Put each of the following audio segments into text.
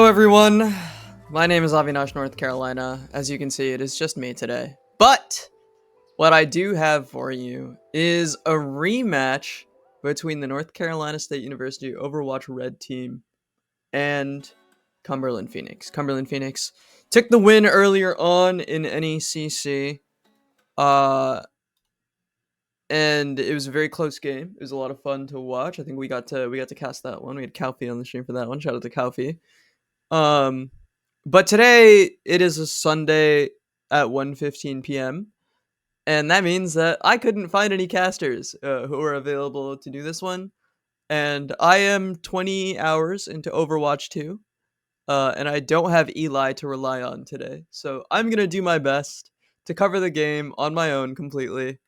everyone. My name is Avinash, North Carolina. As you can see, it is just me today. But what I do have for you is a rematch between the North Carolina State University Overwatch Red team and Cumberland Phoenix. Cumberland Phoenix took the win earlier on in NECC. And it was a very close game. It was a lot of fun to watch. I think we got to cast that one. We had Calfee on the stream for that one. Shout out to Calfee. But today it is a Sunday at 1:15 p.m. and that means that I couldn't find any casters who are available to do this one. And I am 20 hours into Overwatch 2, and I don't have Eli to rely on today. So I'm gonna do my best to cover the game on my own completely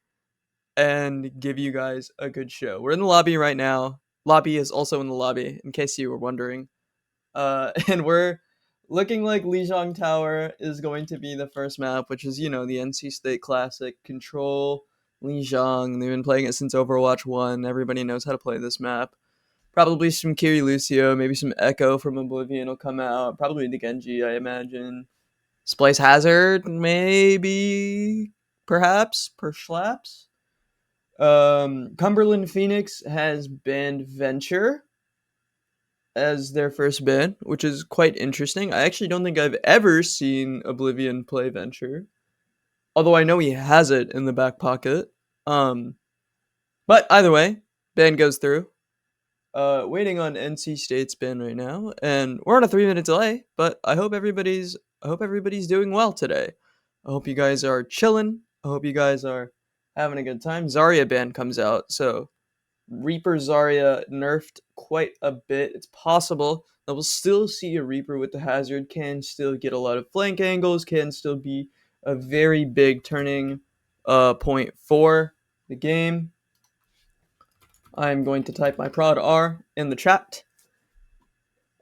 and give you guys a good show. We're in the lobby right now. Lobby is also in the lobby, in case you were wondering. And we're looking like Lijiang Tower is going to be the first map, which is, the NC State Classic. Control Lijiang. They've been playing it since Overwatch 1. Everybody knows how to play this map. Probably some Kiri Lucio, maybe some Echo from Oblivion will come out. Probably the Genji, I imagine. Splice Hazard, maybe, perhaps, perschlaps. Cumberland Phoenix has banned Venture as their first ban, which is quite interesting. I actually don't think I've ever seen Oblivion play Venture, although I know he has it in the back pocket. But either way, ban goes through. Waiting on NC State's ban right now, and we're on a 3-minute delay. But I hope everybody's doing well today. I hope you guys are chilling. I hope you guys are having a good time. Zarya ban comes out, so Reaper Zarya nerfed quite a bit. It's possible that we'll still see a Reaper with the hazard, can still get a lot of flank angles, can still be a very big turning point for the game. I'm going to type my prod R in the chat.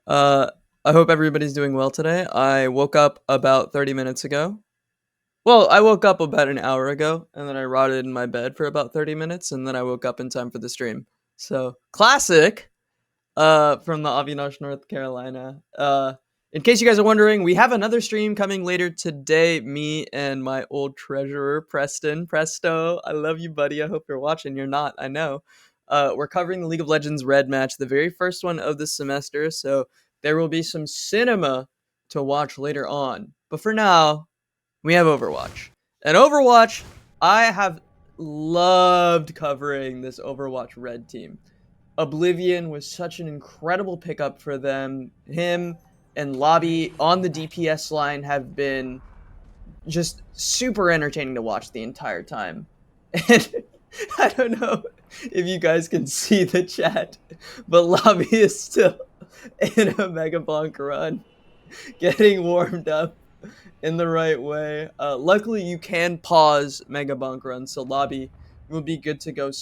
I hope everybody's doing well today. I woke up about 30 minutes ago. Well, I woke up about an hour ago, and then I rotted in my bed for about 30 minutes, and then I woke up in time for the stream. So, classic from the Avinash, North Carolina. In case you guys are wondering, we have another stream coming later today. Me and my old treasurer, Preston. Presto, I love you, buddy. I hope you're watching. You're not, I know. We're covering the League of Legends Red match, the very first one of this semester, so there will be some cinema to watch later on. But for now, we have Overwatch. And Overwatch, I have loved covering this Overwatch Red team. Oblivion was such an incredible pickup for them. Him and Lobby on the DPS line have been just super entertaining to watch the entire time. And I don't know if you guys can see the chat, but Lobby is still in a Mega Bonk run, getting warmed up in the right way. Luckily, you can pause Mega Bonk run, so Lobby will be good to go.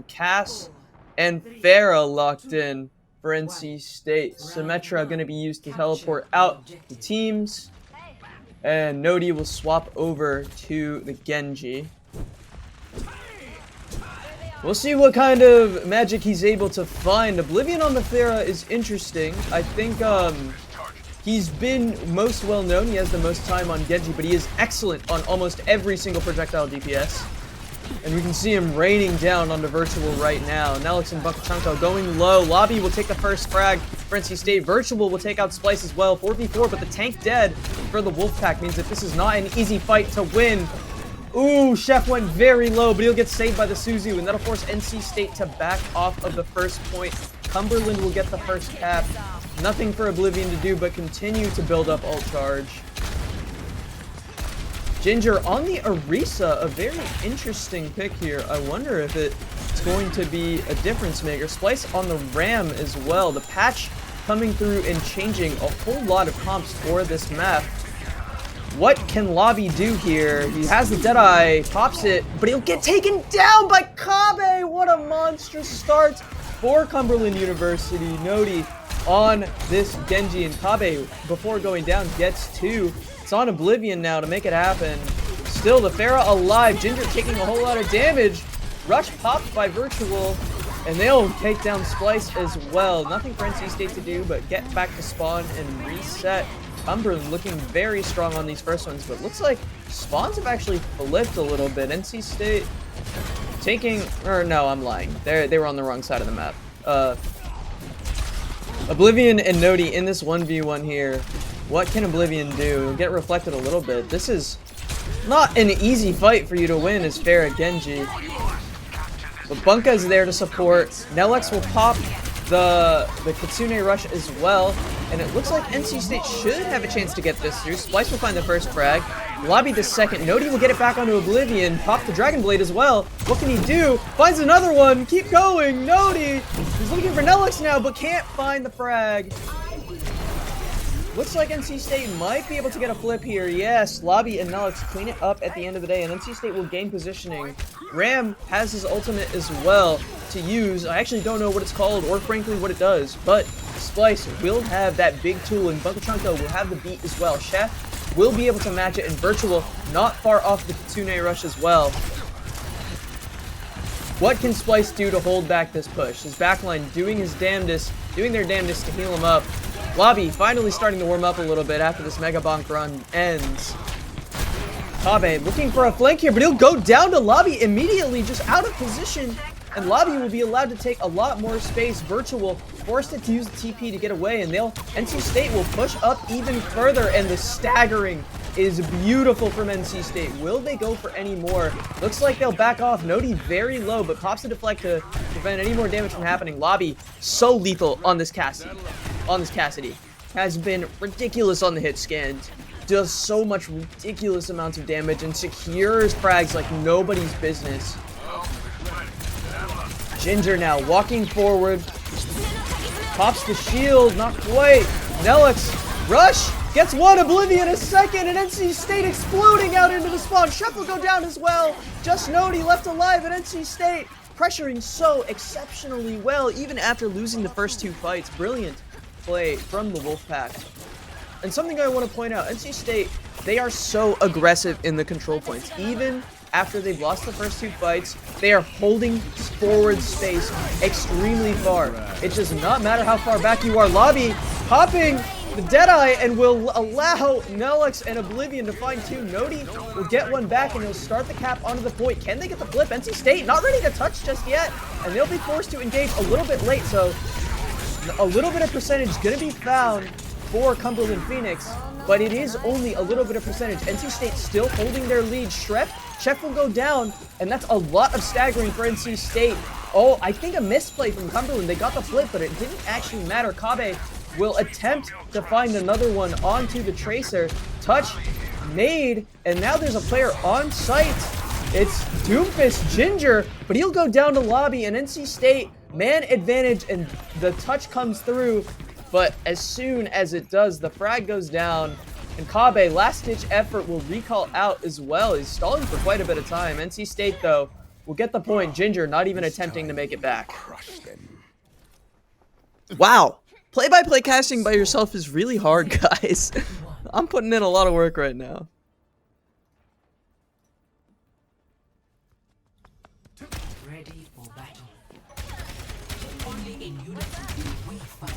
Cass, and Pharah locked in for NC State. Symmetra going to be used to teleport out the teams, and Nodi will swap over to the Genji. We'll see what kind of magic he's able to find. Oblivion on the Pharah is interesting. I think he's been most well known. He has the most time on Genji, but he is excellent on almost every single projectile DPS. And we can see him raining down onto Virtual right now. Nelix and Bakachanko going low. Lobby will take the first frag for NC State. Virtual will take out Splice as well. 4v4, but the tank dead for the Wolfpack means that this is not an easy fight to win. Ooh, Chef went very low, but he'll get saved by the Suzu, and that'll force NC State to back off of the first point. Cumberland will get the first cap. Nothing for Oblivion to do but continue to build up ult charge. Ginger on the Orisa, a very interesting pick here. I wonder if it's going to be a difference maker. Splice on the Ram as well. The patch coming through and changing a whole lot of comps for this map. What can Lobby do here? He has the Deadeye, pops it, but he'll get taken down by Kabe. What a monstrous start for Cumberland University. Nodi on this Genji, and Kabe, before going down, gets two. It's on Oblivion now to make it happen. Still, the Pharah alive. Ginger taking a whole lot of damage. Rush popped by Virtual. And they'll take down Splice as well. Nothing for NC State to do but get back to spawn and reset. Cumberland looking very strong on these first ones, but looks like spawns have actually flipped a little bit. NC State taking, or no, I'm lying. They were on the wrong side of the map. Oblivion and Nodi in this 1v1 here. What can Oblivion do? It'll get reflected a little bit. This is not an easy fight for you to win as Farah Genji. But Bunka is there to support. Nelex will pop the Kitsune Rush as well. And it looks like NC State should have a chance to get this through. Splice will find the first frag. Lobby the second. Nodi will get it back onto Oblivion. Pop the Dragon Blade as well. What can he do? Finds another one. Keep going. Nodi. He's looking for Nelex now, but can't find the frag. Looks like NC State might be able to get a flip here. Yes, Lobby and Nelex clean it up at the end of the day, and NC State will gain positioning. Ram has his ultimate as well to use. I actually don't know what it's called or frankly what it does, but Splice will have that big tool, and Bunka Chunko will have the beat as well. Chef will be able to match it, and Virtual not far off the Kitsune Rush as well. What can Splice do to hold back this push? His backline doing their damnedest to heal him up. Lobby finally starting to warm up a little bit after this Mega Bonk run ends. Kabe looking for a flank here, but he'll go down to Lobby immediately, just out of position. And Lobby will be allowed to take a lot more space. Virtual forced it to use the TP to get away, and NC State will push up even further, and the staggering is beautiful from NC State. Will they go for any more? Looks like they'll back off. Nodi very low, but pops a deflect to prevent any more damage from happening. Lobby so lethal on this Cassidy. Has been ridiculous on the hit scans. Does so much ridiculous amounts of damage and secures frags like nobody's business. Ginger now walking forward. Pops the shield, not quite. Nelex, rush, gets one, Oblivion a second, and NC State exploding out into the spawn. Chef will go down as well. Just Nodi left alive, and NC State pressuring so exceptionally well, even after losing the first two fights. Brilliant play from the Wolfpack. And something I want to point out, NC State, they are so aggressive in the control points. Even after they've lost the first two fights, they are holding forward space extremely far. It does not matter how far back you are. Lobby popping the Deadeye and will allow Nelex and Oblivion to find two. Nodi will get one back and he'll start the cap onto the point. Can they get the flip? NC State not ready to touch just yet, and they'll be forced to engage a little bit late, so a little bit of percentage going to be found for Cumberland Phoenix, but it is only a little bit of percentage. NC State still holding their lead. Chef will go down, and that's a lot of staggering for NC State. Oh, I think a misplay from Cumberland. They got the flip, but it didn't actually matter. Kabe will attempt to find another one onto the Tracer. Touch made, and now there's a player on site. It's Doomfist Ginger, but he'll go down to Lobby, and NC State, man advantage, and the touch comes through. But as soon as it does, the frag goes down, and Kabe, last-ditch effort, will recall out as well. He's stalling for quite a bit of time. NC State, though, will get the point. Ginger not even attempting to make it back. Wow. Play-by-play casting by yourself is really hard, guys. I'm putting in a lot of work right now.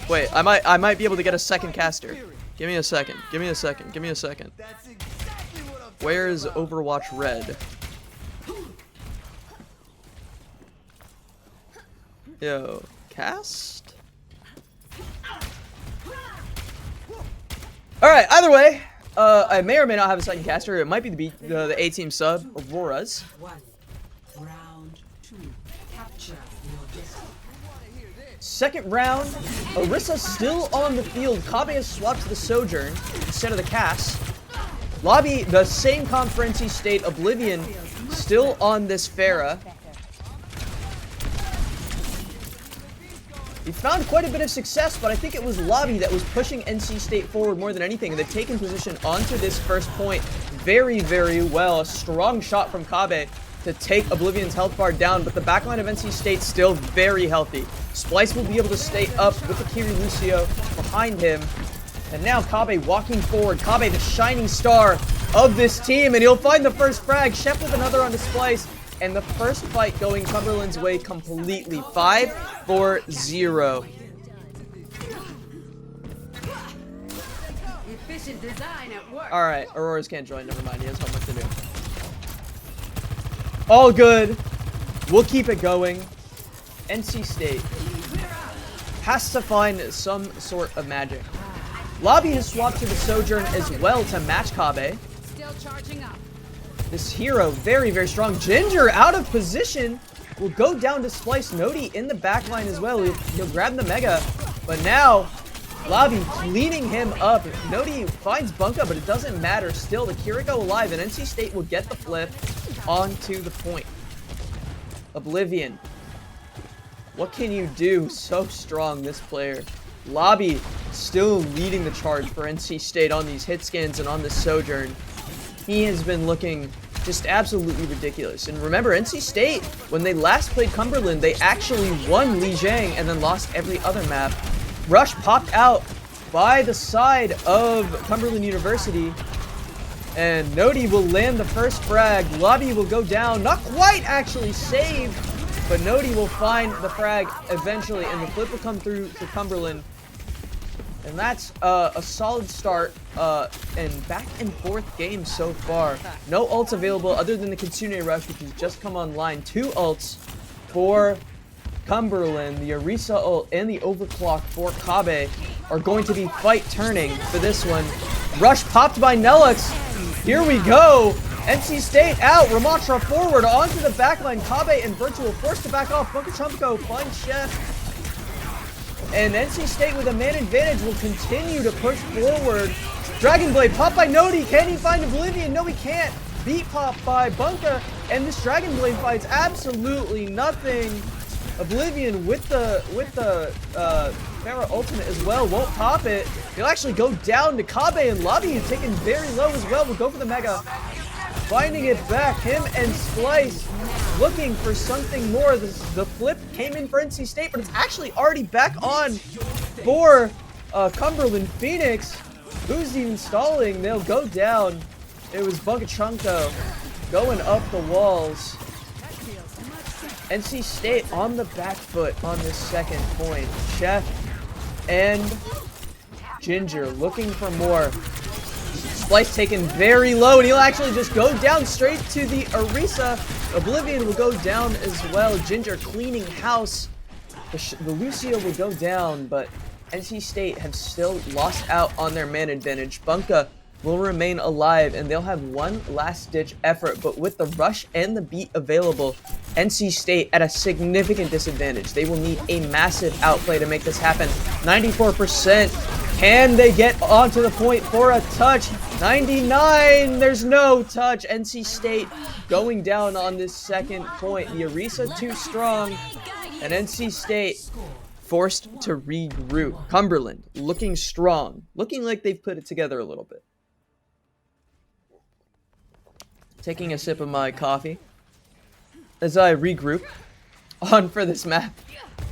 Wait, I might be able to get a second caster. Give me a second. Give me a second. Give me a second. Where is Overwatch Red? Yo, cast? Alright, either way, I may or may not have a second caster. It might be the A-team sub, Aurora's. Round 2. Capture your destiny. Second round, Orisa still on the field. Kabe has swapped the Sojourn instead of the Cass. Lobby, the same comp for NC State. Oblivion still on this Pharah. He found quite a bit of success, but I think it was Lobby that was pushing NC State forward more than anything, and they've taken position onto this first point very, very well. A strong shot from Kabe to take Oblivion's health bar down, but the backline of NC State still very healthy. Splice will be able to stay up with the Kiri Lucio behind him. And now Kabe walking forward. Kabe, the shining star of this team, and he'll find the first frag. Shep with another on the Splice. and the first fight going Cumberland's way completely. 5-4-0. Efficient design at work. Alright, Auroras can't join. Never mind. He has homework to do. All good. We'll keep it going. NC State has to find some sort of magic. Lobby has swapped to the Sojourn as well to match Kabe. Still charging up. This hero, very, very strong. Ginger out of position. Will go down to Splice. Nodi in the back line as well. He'll grab the Mega. But now, Lobby cleaning him up. Nodi finds Bunka, but it doesn't matter. Still, the Kiriko alive, and NC State will get the flip onto the point. Oblivion. What can you do? So strong, this player. Lobby still leading the charge for NC State on these hit scans and on this Sojourn. He has been looking just absolutely ridiculous. And remember, NC State, when they last played Cumberland, they actually won Lijiang and then lost every other map. Rush popped out by the side of Cumberland University. And Nodi will land the first frag. Lobby will go down. Not quite actually saved. But Nodi will find the frag eventually. And the flip will come through to Cumberland. And that's a solid start and back and forth game so far. No ults available other than the Kitsune Rush, which has just come online. 2 ults for Cumberland. The Orisa ult and the Overclock for Kabe are going to be fight turning for this one. Rush popped by Nelix. Here we go. NC State out. Ramatra forward onto the backline. Kabe and Virtual forced to back off. Bunker Trumpko finds Chef. And NC State with a man advantage will continue to push forward. Dragon Blade popped by Nodi. Can he find Oblivion? No, he can't. Beat pop by Bunka. And this Dragon Blade fights absolutely nothing. Oblivion with the Pharah ultimate as well. Won't pop it. He'll actually go down to Kabe, and Lobby is taken very low as well. We'll go for the Mega. Finding it back. Him and Splice looking for something more. The flip came in for NC State, but it's actually already back on for Cumberland Phoenix. Who's even stalling? They'll go down. It was Bugachunko going up the walls. NC State on the back foot on this second point. Chef and Ginger looking for more. Splice taken very low, and he'll actually just go down straight to the Orisa. Oblivion will go down as well. Ginger cleaning house. The Lucio will go down, but NC State have still lost out on their man advantage. Bunka will remain alive, and they'll have one last-ditch effort, but with the rush and the beat available, NC State at a significant disadvantage. They will need a massive outplay to make this happen. 94%. Can they get onto the point for a touch? 99. There's no touch. NC State going down on this second point. The Orisa too strong, and NC State forced to regroup. Cumberland looking strong, looking like they've put it together a little bit. Taking a sip of my coffee as I regroup on for this map.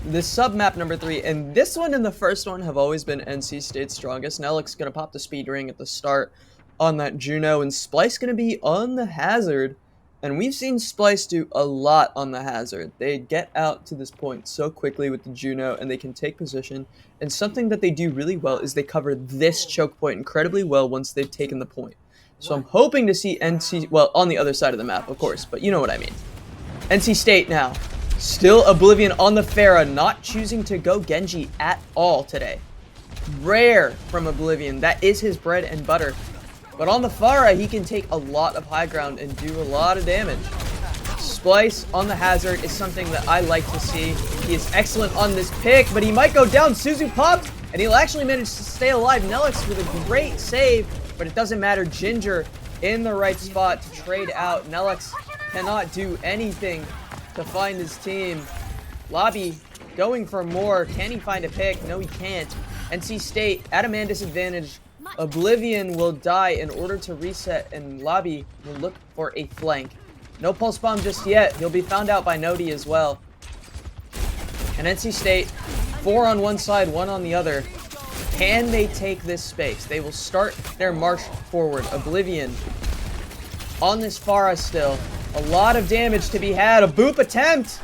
This sub-map number 3, and this one and the first one have always been NC State's strongest. Nelix gonna pop the speed ring at the start on that Juno, and Splice gonna be on the Hazard. And we've seen Splice do a lot on the Hazard. They get out to this point so quickly with the Juno, and they can take position. And something that they do really well is they cover this choke point incredibly well once they've taken the point. So I'm hoping to see NC, well, on the other side of the map, of course, but you know what I mean. NC State now. Still Oblivion on the Pharah, not choosing to go Genji at all today. Rare from Oblivion. That is his bread and butter. But on the Pharah, he can take a lot of high ground and do a lot of damage. Splice on the Hazard is something that I like to see. He is excellent on this pick, but he might go down. Suzu popped, and he'll actually manage to stay alive. Nelix with a great save, but it doesn't matter. Ginger in the right spot to trade out. Nelix cannot do anything to find his team. Lobby going for more. Can he find a pick? No, he can't. NC State at a man disadvantage. Oblivion will die in order to reset, and Lobby will look for a flank. No pulse bomb just yet. He'll be found out by Nodi as well. And NC State, 4 on one side, 1 on the other. Can they take this space? They will start their march forward. Oblivion on this Pharah still. A lot of damage to be had. A boop attempt.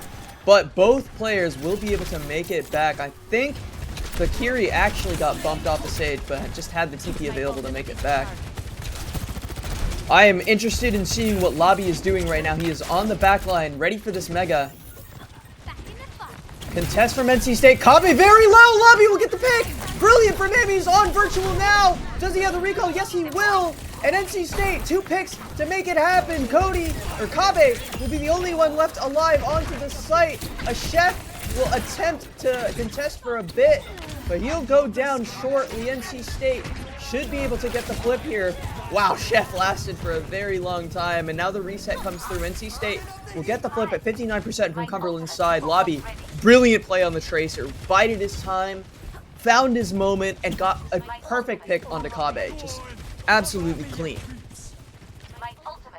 But both players will be able to make it back. I think the Kiri actually got bumped off the stage, but just had the TP available to make it back. I am interested in seeing what Lobby is doing right now. He is on the back line, ready for this Mega. Contest from NC State. Kabe very low. Lobby will get the pick. Brilliant from him. He's on virtual now. Does he have the recall? Yes, he will. And NC State, 2 picks to make it happen. Kabe will be the only one left alive onto the site. A chef will attempt to contest for a bit, but he'll go down shortly. NC State should be able to get the flip here. Wow, Chef lasted for a very long time, and now the reset comes through. NC State will get the flip at 59% from Cumberland's side. Lobby, brilliant play on the Tracer, bided his time, found his moment, and got a perfect pick onto Kabe. Just absolutely clean.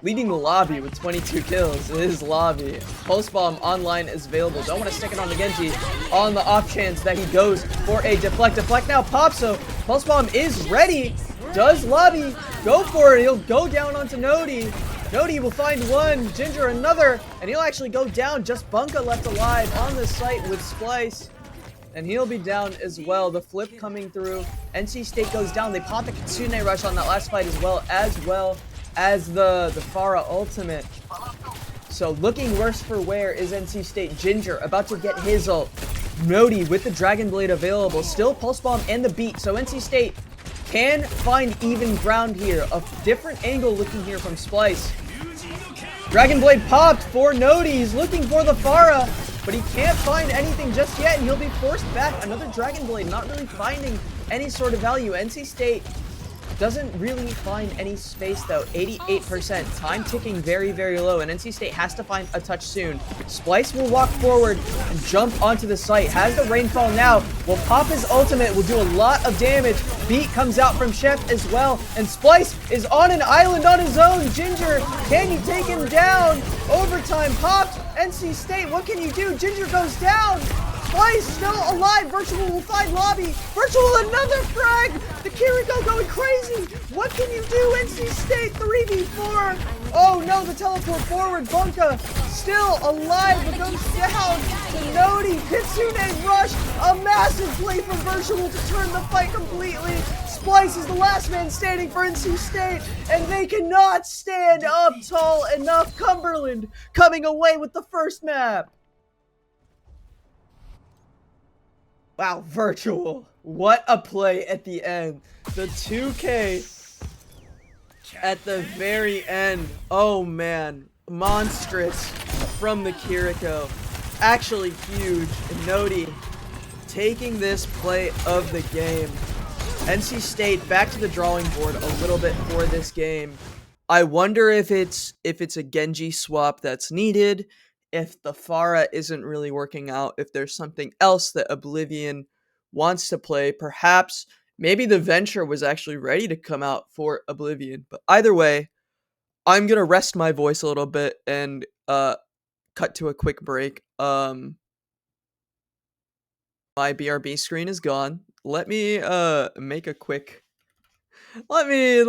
Leading the Lobby with 22 kills is Lobby. Pulse Bomb online is available. Don't want to stick it on the Genji on the off chance that he goes for a deflect. Deflect now pops, so Pulse Bomb is ready. Does Lobby go for it? He'll go down onto Nodi. Nodi will find one, Ginger another, and he'll actually go down. Just Bunka left alive on the site with Splice. And he'll be down as well. The flip coming through. NC State goes down. They pop the Kitsune Rush on that last fight as well as the Pharah ultimate. So looking worse for wear is NC State. Ginger about to get his ult. Nodi with the Dragon Blade available. Still Pulse Bomb and the beat. So NC State can find even ground here. A different angle looking here from Splice. Dragon Blade popped for Nodi. He's looking for the Pharah, but he can't find anything just yet, and he'll be forced back. Another Dragon Blade, not really finding any sort of value. NC State doesn't really find any space though. 88%. Time ticking very, very low, and NC State has to find a touch soon. Splice will walk forward and jump onto the site. Has the Rainfall now. Will pop his ultimate. Will do a lot of damage. Beat comes out from Chef as well, and Splice is on an island on his own. Ginger, can you take him down? Overtime popped. NC State, what can you do? Ginger goes down. Splice still alive. Virtual will find Lobby. Virtual another frag. The Kiriko going crazy. What can you do? NC State 3v4. Oh no, the teleport forward. Bunka still alive, but goes down to Nodi. Kitsune Rush. A massive play from Virtual to turn the fight completely. Splice is the last man standing for NC State, and they cannot stand up tall enough. Cumberland coming away with the first map. Wow, Virtual. What a play at the end. The 2K at the very end. Oh man. Monstrous from the Kiriko. Actually huge. Nodi taking this play of the game. NC State back to the drawing board a little bit for this game. I wonder if it's a Genji swap that's needed, if the Pharah isn't really working out, if there's something else that Oblivion wants to play. Perhaps maybe the Venture was actually ready to come out for Oblivion. But either way, I'm gonna rest my voice a little bit and cut to a quick break. My BRB screen is gone. Let me make a quick let me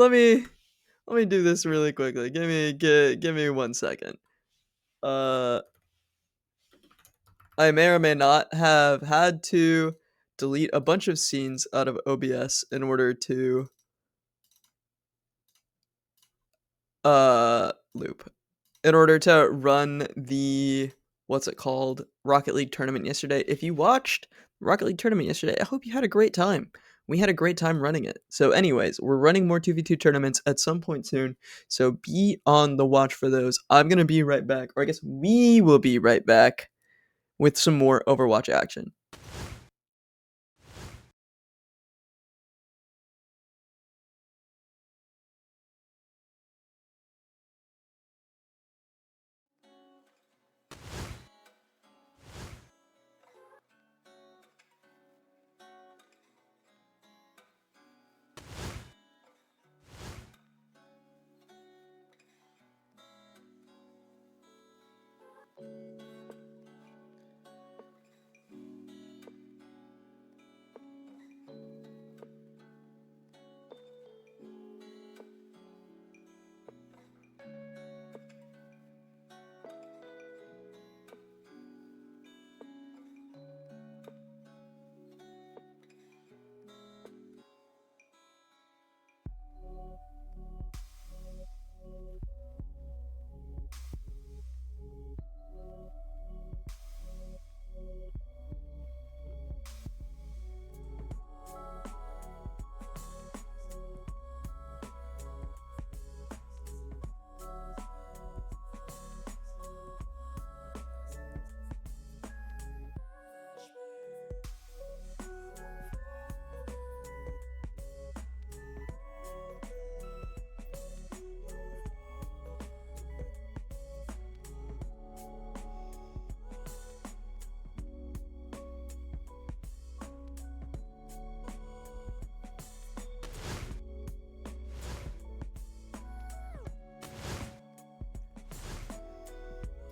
do this really quickly. Give me 1 second. I may or may not have had to delete a bunch of scenes out of OBS in order to loop. In order to run the what's it called? Rocket League tournament yesterday. If you watched Rocket League tournament yesterday, I hope you had a great time. We had a great time running it. So anyways, we're running more 2v2 tournaments at some point soon. So be on the watch for those. I'm going to be right back, or I guess we will be right back with some more Overwatch action.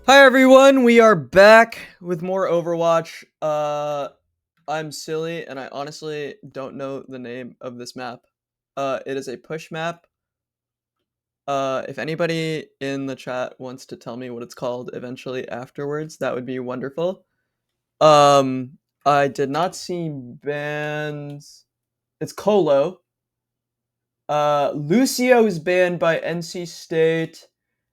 Hi everyone, we are back with more Overwatch. I'm silly and I honestly don't know the name of this map. It is a push map. If anybody in the chat wants to tell me what it's called eventually afterwards, that would be wonderful. I did not see bans. It's Colo. Lucio is banned by NC State,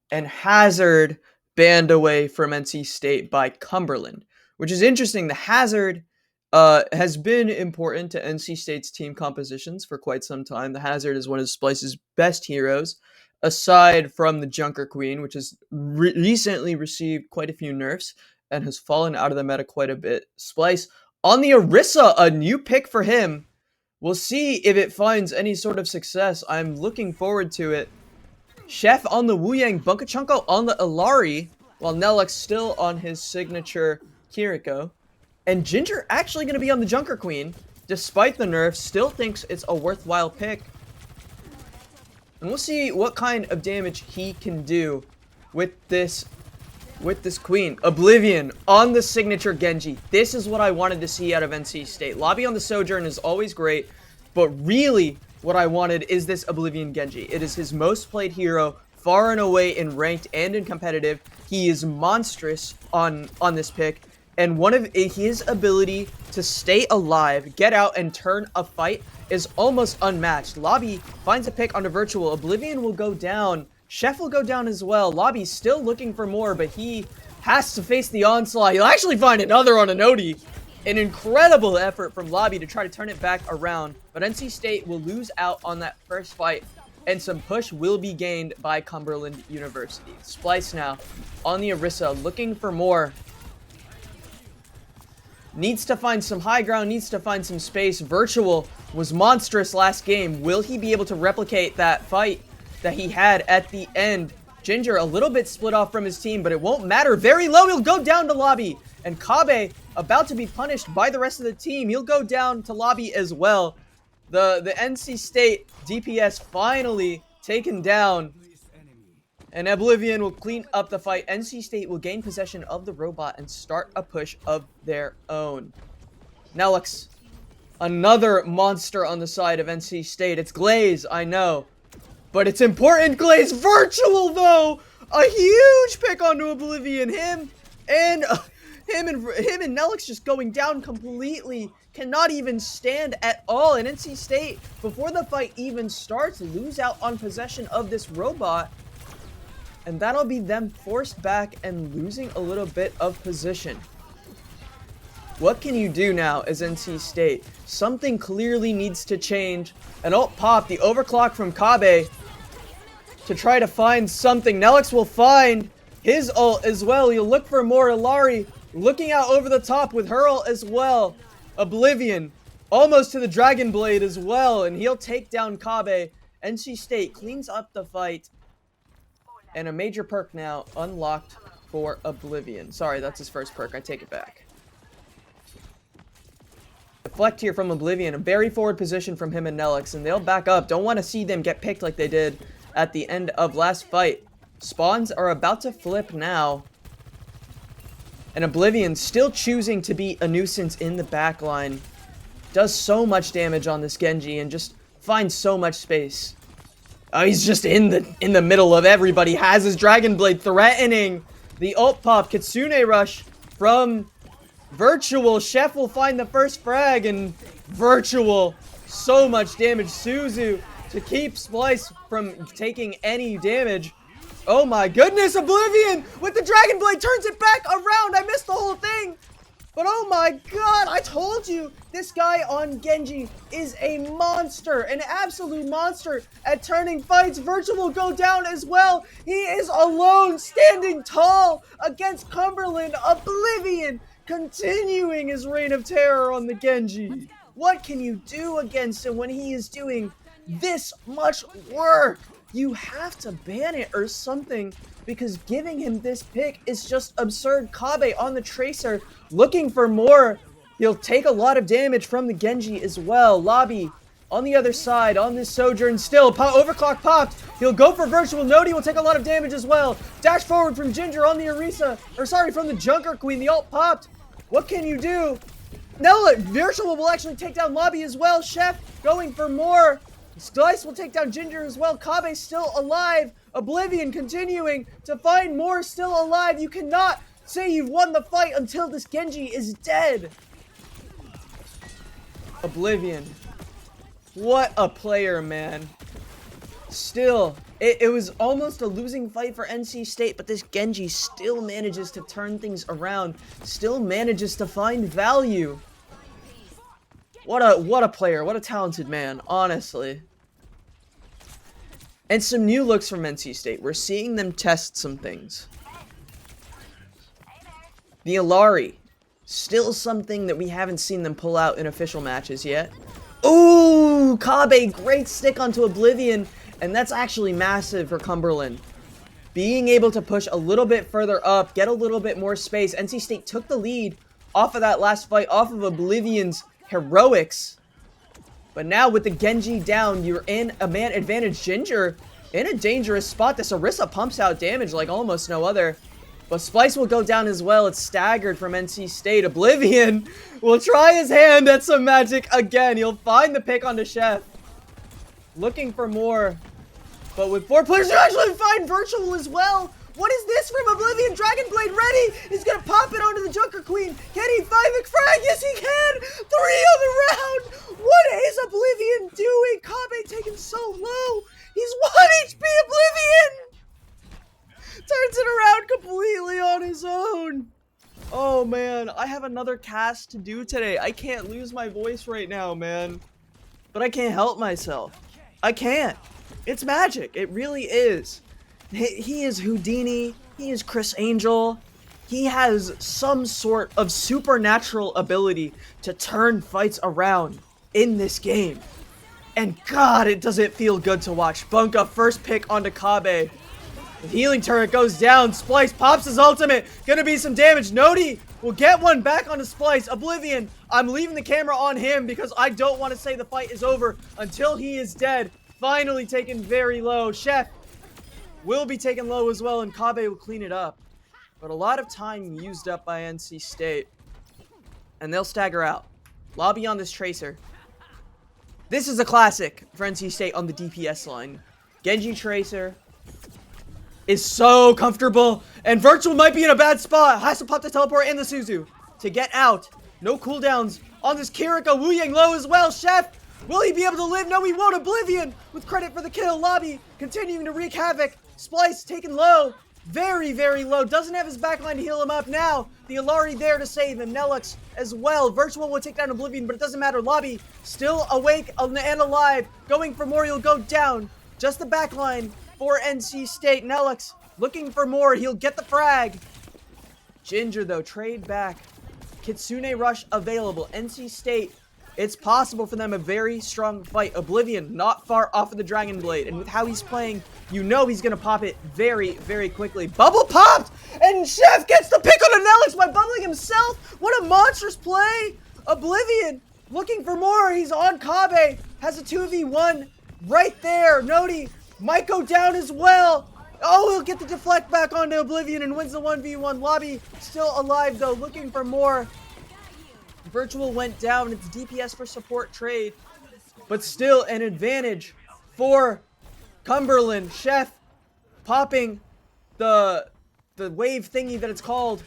and Hazard banned away from NC State by Cumberland, which is interesting. The Hazard has been important to NC State's team compositions for quite some time. The Hazard is one of Splice's best heroes, aside from the Junker Queen, which has recently received quite a few nerfs and has fallen out of the meta quite a bit. Splice on the Orisa, a new pick for him. We'll see if it finds any sort of success. I'm looking forward to it. Chef on the Wu Yang, Bunkachunko on the Ilari, while Nelix still on his signature Kiriko. And Ginger actually going to be on the Junker Queen, despite the nerfs, still thinks it's a worthwhile pick. And we'll see what kind of damage he can do with this queen. Oblivion on the signature Genji. This is what I wanted to see out of NC State. Lobby on the Sojourn is always great, but really what I wanted is this Oblivion Genji. It is his most played hero, far and away in ranked and in competitive. He is monstrous on this pick, and one of his ability to stay alive, get out, and turn a fight is almost unmatched. Lobby finds a pick onto Virtual. Oblivion will go down. Chef will go down as well. Lobby's still looking for more, but he has to face the onslaught. He'll actually find another on Anodi. An incredible effort from Lobby to try to turn it back around, but NC State will lose out on that first fight, and some push will be gained by Cumberland University. Splice now on the Orisa, looking for more. Needs to find some high ground, needs to find some space. Virtual was monstrous last game. Will he be able to replicate that fight that he had at the end? Ginger a little bit split off from his team, but it won't matter. Very low, he'll go down to Lobby. And Kabe about to be punished by the rest of the team. He'll go down to Lobby as well. The NC State DPS finally taken down. And Oblivion will clean up the fight. NC State will gain possession of the robot and start a push of their own. Nelix, another monster on the side of NC State. It's Glaze, I know. But it's important, Glaze. Virtual, though! A huge pick onto Oblivion. Him and Nelix just going down completely. Cannot even stand at all. And NC State, before the fight even starts, lose out on possession of this robot. And that'll be them forced back and losing a little bit of position. What can you do now as NC State? Something clearly needs to change. An ult pop, the overclock from Kabe to try to find something. Nelix will find his ult as well. He'll look for more. Ilari looking out over the top with her ult as well. Oblivion almost to the Dragon Blade as well, and he'll take down Kabe. NC State cleans up the fight. And a major perk now unlocked for Oblivion. Sorry, that's his first perk. I take it back. Deflect here from Oblivion. A very forward position from him and Nelix. And they'll back up. Don't want to see them get picked like they did at the end of last fight. Spawns are about to flip now. And Oblivion still choosing to be a nuisance in the backline. Does so much damage on this Genji and just finds so much space. Oh, he's just in the middle of everybody. Has his Dragon Blade threatening the ult pop. Kitsune rush from Virtual. Chef will find the first frag, and Virtual, so much damage. Suzu to keep Splice from taking any damage. Oh my goodness, Oblivion with the Dragon Blade turns it back around. I missed the whole thing. But oh my god, I told you, this guy on Genji is a monster, an absolute monster at turning fights. Virtual will go down as well. He is alone, standing tall against Cumberland. Oblivion continuing his reign of terror on the Genji. What can you do against him when he is doing this much work? You have to ban it or something, because giving him this pick is just absurd. Kabe on the Tracer, looking for more. He'll take a lot of damage from the Genji as well. Lobby On the other side, on this Sojourn still, overclock popped. He'll go for Virtual. Nodi will take a lot of damage as well. Dash forward from Ginger on the Orisa. Or sorry, from the Junker Queen. The ult popped. What can you do? Now Virtual will actually take down Lobby as well. Chef going for more. Slice will take down Ginger as well. Kabe still alive. Oblivion continuing to find more still alive. You cannot say you've won the fight until this Genji is dead. Oblivion. What a player, man. Still, it was almost a losing fight for NC State, but this Genji still manages to turn things around. Still manages to find value. What a player. What a talented man, honestly. And some new looks from NC State. We're seeing them test some things. The Alari. Still something that we haven't seen them pull out in official matches yet. Ooh, Kabe, great stick onto Oblivion, and that's actually massive for Cumberland. Being able to push a little bit further up, get a little bit more space. NC State took the lead off of that last fight, off of Oblivion's heroics. But now with the Genji down, you're in a man advantage. Ginger in a dangerous spot. This Orisa pumps out damage like almost no other. But Splice will go down as well. It's staggered from NC State. Oblivion will try his hand at some magic again. He'll find the pick onto Chef. Looking for more. But with 4 players, you actually find Virtual as well. What is this from Oblivion? Dragon Blade ready. He's going to pop it onto the Junker Queen. Can he find McFrag? Yes, he can. 3 on the round. What is Oblivion doing? Kabe taken so low. He's 1 HP Oblivion. Turns it around completely on his own. Oh, man. I have another cast to do today. I can't lose my voice right now, man. But I can't help myself. I can't. It's magic. It really is. He is Houdini. He is Chris Angel. He has some sort of supernatural ability to turn fights around in this game. And God, it doesn't feel good to watch. Bunka, first pick onto Kabe. The healing turret goes down. Splice pops his ultimate. Gonna be some damage. Nodi will get one back onto Splice. Oblivion, I'm leaving the camera on him because I don't want to say the fight is over until he is dead. Finally taken very low. Chef will be taken low as well, and Kabe will clean it up. But a lot of time used up by NC State. And they'll stagger out. Lobby on this Tracer. This is a classic for NC State on the DPS line. Genji Tracer is so comfortable, and Virtual might be in a bad spot. Has to pop the teleport and the Suzu to get out. No cooldowns on this Kiriko. Wu Yang low as well. Chef, will he be able to live? No, he won't. Oblivion with credit for the kill. Lobby continuing to wreak havoc. Splice taken low. Very, very low. Doesn't have his backline to heal him up now. The Alari there to save him. Nelux as well. Virtual will take down Oblivion, but it doesn't matter. Lobby still awake and alive. Going for more. He'll go down. Just the backline for NC State. Nelux looking for more. He'll get the frag. Ginger, though, trade back. Kitsune Rush available. NC State, it's possible for them a very strong fight. Oblivion not far off of the Dragon Blade. And with how he's playing, you know he's going to pop it very, very quickly. Bubble popped! And Chef gets the pick on Nelix by bubbling himself. What a monstrous play. Oblivion looking for more. He's on Kabe. Has a 2v1 right there. Nodi might go down as well. Oh, he'll get the deflect back onto Oblivion and wins the 1v1. Lobby still alive, though, looking for more. Virtual went down. It's DPS for support trade. But still an advantage for Cumberland. Chef popping the wave thingy that it's called.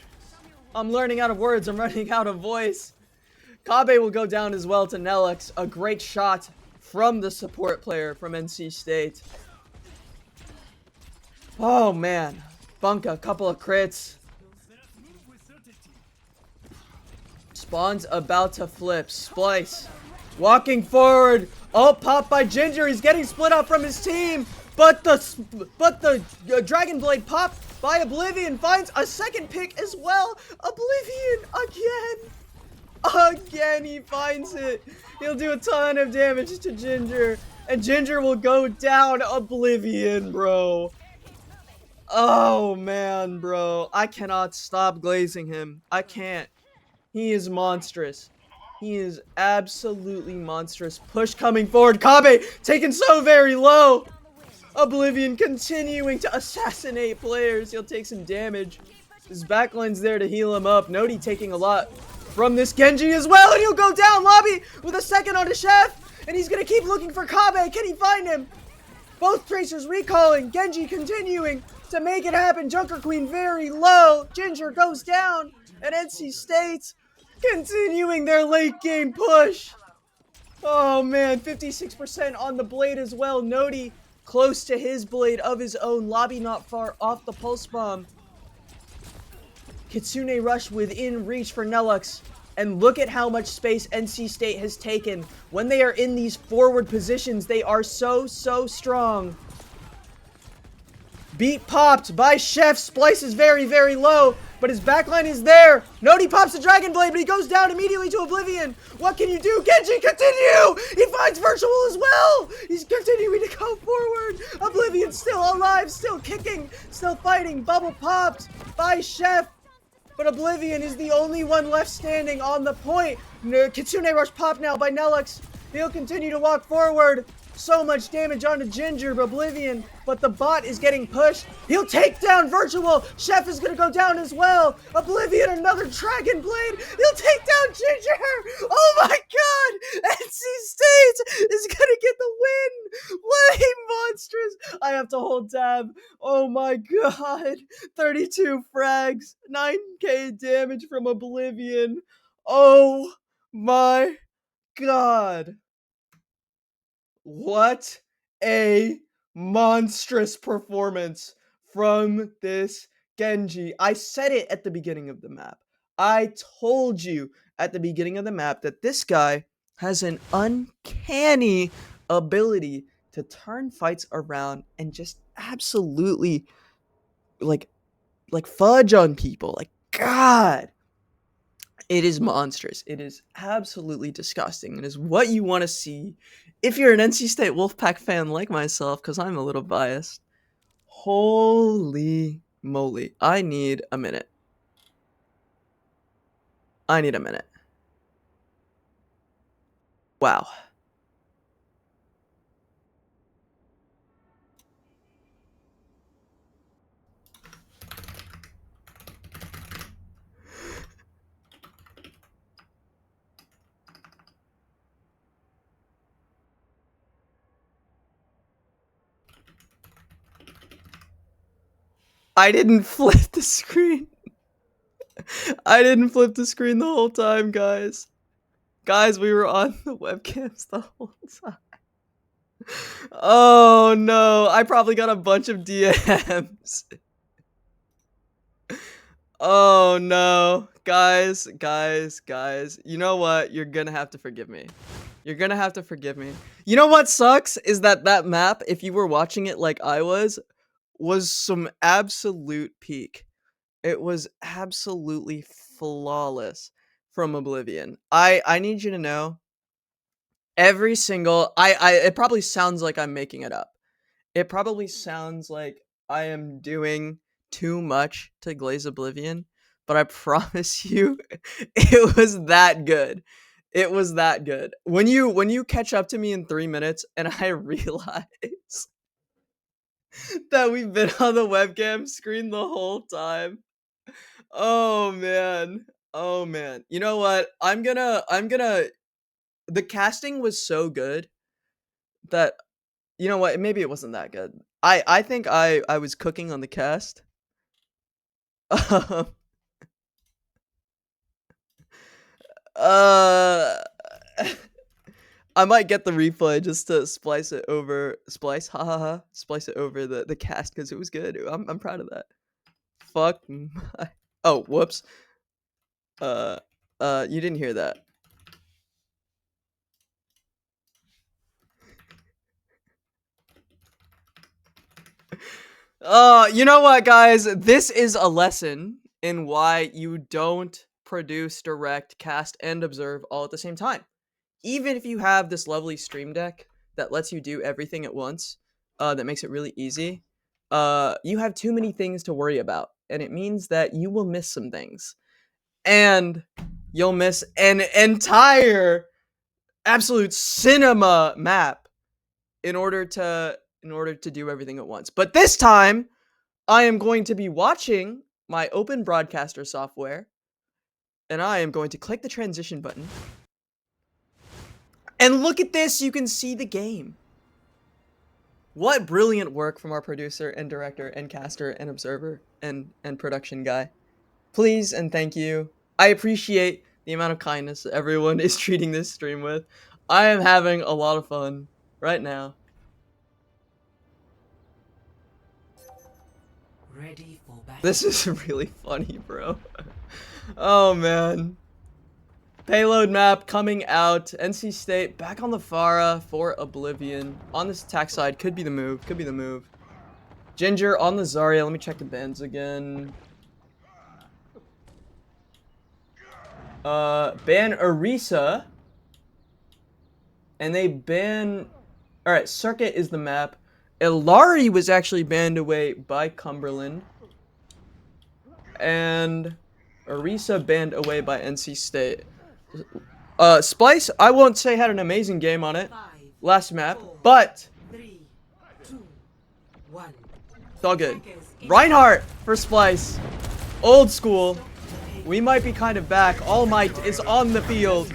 I'm learning out of words. I'm running out of voice. Kabe will go down as well to Nelix. A great shot from the support player from NC State. Oh, man. Bunka, a couple of crits. Spawn's about to flip. Splice walking forward. Oh, pop by Ginger. He's getting split up from his team. But the Dragon Blade pop by Oblivion finds a second pick as well. Oblivion again. Again, he finds it. He'll do a ton of damage to Ginger. And Ginger will go down. Oblivion, bro. Oh, man, bro. I cannot stop glazing him. I can't. He is monstrous. He is absolutely monstrous. Push coming forward. Kabe taken so very low. Oblivion continuing to assassinate players. He'll take some damage. His backline's there to heal him up. Nodi taking a lot from this Genji as well. And he'll go down. Lobby with a second on a chef. And he's going to keep looking for Kabe. Can he find him? Both Tracers recalling. Genji continuing to make it happen. Joker Queen very low. Ginger goes down. And NC State continuing their late game push. Oh man, 56% on the blade as well. Nodi close to his blade of his own. Lobby not far off the pulse bomb. Kitsune Rush within reach for Nelux. And look at how much space NC State has taken. When they are in these forward positions, they are so strong. Beat popped by Chef. Splice is very, very low, but his backline is there. Nodi pops the Dragon Blade, but he goes down immediately to Oblivion. What can you do? Genji, continue! He finds Virtual as well! He's continuing to go forward. Oblivion still alive, still kicking, still fighting. Bubble popped by Chef, but Oblivion is the only one left standing on the point. Kitsune Rush popped now by Nelux. He'll continue to walk forward. So much damage onto Ginger, Oblivion, but the bot is getting pushed. He'll take down Virtual. Chef is going to go down as well. Oblivion, another Dragon Blade. He'll take down Ginger. Oh my god. NC State is going to get the win. What a monstrous. I have to hold tab. Oh my god. 32 frags. 9k damage from Oblivion. Oh my god. What a monstrous performance from this Genji. I said it at the beginning of the map. I told you at the beginning of the map that this guy has an uncanny ability to turn fights around and just absolutely like fudge on people. Like, God. It is monstrous. It is absolutely disgusting. It is what you want to see if you're an NC State Wolfpack fan like myself, because I'm a little biased. Holy moly. I need a minute. Wow. I didn't flip the screen. I didn't flip the screen the whole time, guys. Guys, we were on the webcams the whole time. Oh no, I probably got a bunch of DMs. Oh no. Guys. You know what? You're gonna have to forgive me. You know what sucks is that map, if you were watching it like I was some absolute peak. It was absolutely flawless from Oblivion. I need you to know every single it probably sounds like I'm making it up. It probably sounds like I am doing too much to glaze Oblivion, but I promise you it was that good. It was that good. When you catch up to me in 3 minutes and I realize that we've been on the webcam screen the whole time. Oh man. Oh man. You know what? I'm gonna the casting was so good that you know what? Maybe it wasn't that good. I think I was cooking on the cast. uh I might get the replay just to splice it over splice it over the cast because it was good. I'm proud of that. Fuck my oh whoops. Uh you didn't hear that. You know what, guys? This is a lesson in why you don't produce, direct, cast, and observe all at the same time. Even if you have this lovely stream deck that lets you do everything at once, that makes it really easy, you have too many things to worry about, and it means that you will miss some things. And you'll miss an entire absolute cinema map in order to do everything at once. But this time, I am going to be watching my open broadcaster software, and I am going to click the transition button. And look at this, you can see the game. What brilliant work from our producer and director and caster and observer and production guy. Please and thank you. I appreciate the amount of kindness everyone is treating this stream with. I am having a lot of fun right now. Ready for battle. This is really funny, bro. Oh man. Payload map coming out. NC State back on the Farah for Oblivion. On this attack side, could be the move. Could be the move. Ginger on the Zarya. Let me check the bans again. Ban Orisa. And they ban... Alright, Circuit is the map. Ilari was actually banned away by Cumberland. And Orisa banned away by NC State. Splice, I won't say had an amazing game on it last map, but it's all good. Reinhardt for Splice. Old school. We might be kind of back. All Might is on the field.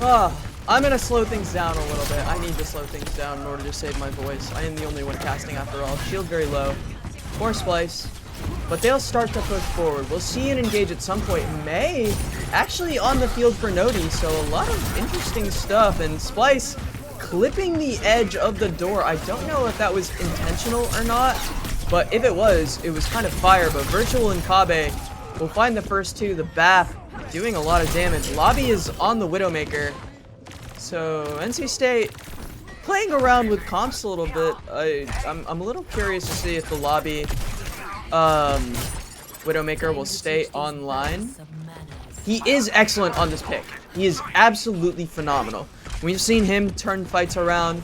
I'm gonna slow things down a little bit. I need to slow things down in order to save my voice. I am the only one casting after all. Shield very low. More Splice. But they'll start to push forward. We'll see an engage at some point. May actually on the field for Nodi, so a lot of interesting stuff. And Splice clipping the edge of the door. I don't know if that was intentional or not, but if it was kind of fire. But Virtual and Kabe will find the first two. The Bath doing a lot of damage. Lobby is on the Widowmaker. So NC State playing around with comps a little bit. I'm a little curious to see if the Lobby Widowmaker will stay online. He is excellent on this pick. He is absolutely phenomenal. We've seen him turn fights around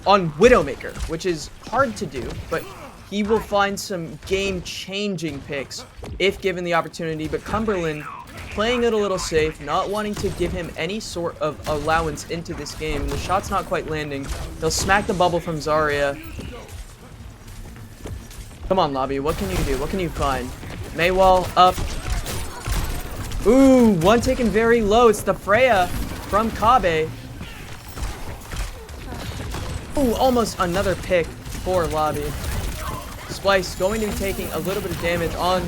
on Widowmaker, which is hard to do, but he will find some game-changing picks if given the opportunity. But Cumberland playing it a little safe, not wanting to give him any sort of allowance into this game. The shot's not quite landing. They'll smack the bubble from Zarya. Come on, Lobby. What can you do? What can you find? Maywall up. Ooh, one taken very low. It's the Freya from Kabe. Ooh, almost another pick for Lobby. Splice going to be taking a little bit of damage on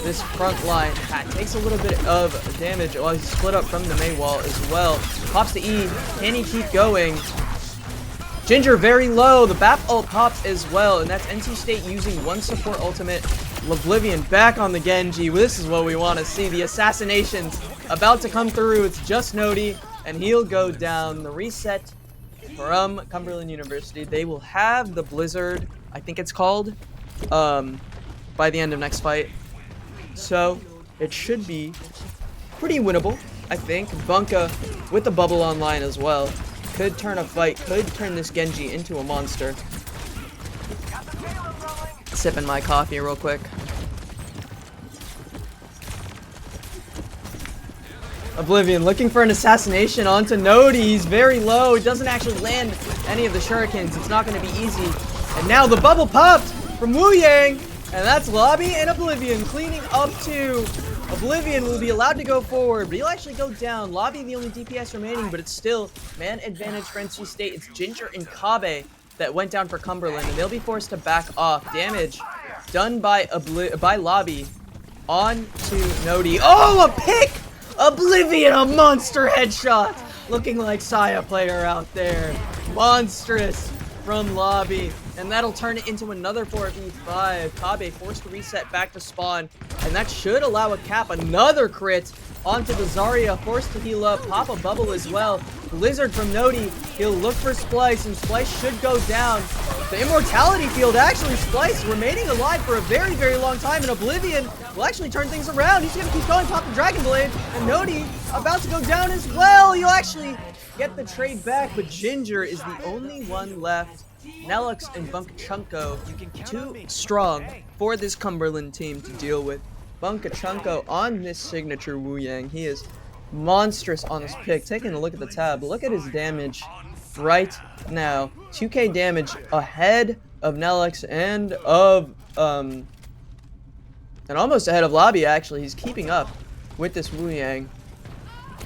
this front line. Pat takes a little bit of damage while he's split up from the Maywall as well. Pops the E. Can he keep going? Ginger very low. The BAP ult pops as well, and that's NC State using one support ultimate. Oblivion back on the Genji. This is what we want to see. The assassinations about to come through. It's just Nodi, and he'll go down. The reset from Cumberland University. They will have the Blizzard, I think it's called, by the end of next fight. So it should be pretty winnable, I think. Bunka with the bubble online as well. Could turn a fight, could turn this Genji into a monster. Sipping my coffee real quick. Oblivion looking for an assassination onto Nodi. He's very low. It doesn't actually land any of the shurikens. It's not going to be easy. And now the bubble popped from Wu Yang. And that's Lobby and Oblivion cleaning up to... Oblivion will be allowed to go forward, but he'll actually go down. Lobby the only DPS remaining, but it's still man advantage for NC State. It's Ginger and Kabe that went down for Cumberland, and they'll be forced to back off. Damage done by Lobby on to Nodi. Oh, a pick! Oblivion, a monster headshot! Looking like Saya player out there. Monstrous from Lobby. And that'll turn it into another 4v5. Kabe forced to reset back to spawn. And that should allow a cap. Another crit onto the Zarya. Forced to heal up. Pop a bubble as well. Blizzard from Nodi. He'll look for Splice. And Splice should go down. The Immortality Field actually Splice remaining alive for a very, very long time. And Oblivion will actually turn things around. He's going to keep going. Pop the Dragon Blade. And Nodi about to go down as well. You'll actually get the trade back. But Ginger is the only one left Nelux and Bunkachunko too strong for this Cumberland team to deal with. Bunkachunko on this signature Wu Yang. He is monstrous on this pick. Taking a look at the tab, look at his damage right now. 2k damage ahead of Nelux and almost ahead of Lobby actually. He's keeping up with this Wu Yang.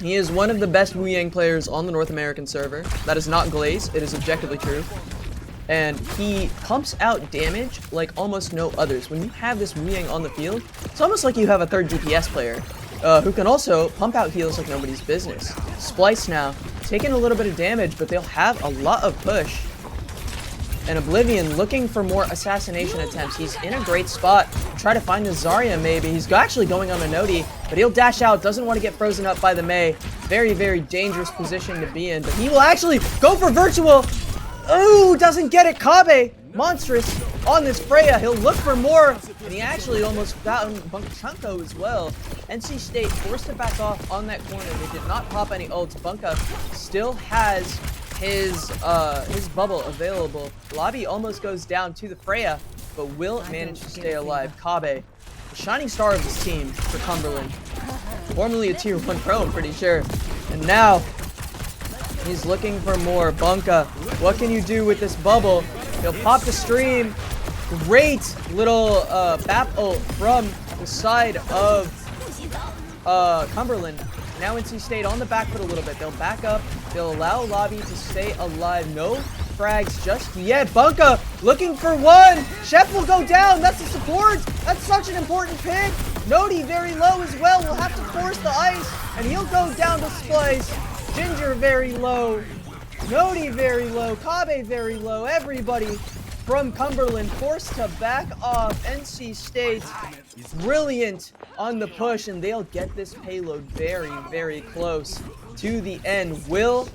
He is one of the best Wu Yang players on the North American server. That is not Glaze, it is objectively true. And he pumps out damage like almost no others. When you have this Wu Yang on the field, it's almost like you have a third DPS player who can also pump out heals like nobody's business. Splice now, taking a little bit of damage, but they'll have a lot of push. And Oblivion looking for more assassination attempts. He's in a great spot. Try to find the Zarya maybe. He's actually going on a Nodi, but he'll dash out. Doesn't want to get frozen up by the Mei. Very, very dangerous position to be in. But he will actually go for Virtual. Ooh, doesn't get it. Kabe, monstrous on this Freya. He'll look for more. And he actually almost found Bunkachunko as well. NC State forced to back off on that corner. They did not pop any ults. Bunka still has his bubble available. Lobby almost goes down to the Freya, but will manage to stay alive. Kabe, the shining star of this team for Cumberland. Formerly a tier 1 pro, I'm pretty sure. And now, he's looking for more. Bunka, what can you do with this bubble? He'll pop the stream. Great little BAP ult from the side of Cumberland. Now NC State on the back foot a little bit. They'll back up. They'll allow Lobby to stay alive. No frags just yet. Bunka looking for one. Chef will go down. That's the support. That's such an important pick. Nodi very low as well. We'll have to force the ice. And he'll go down to Splice. Ginger very low. Nodi very low. Kabe very low. Everybody from Cumberland forced to back off. NC State brilliant on the push, and they'll get this payload very, very close to the end. Will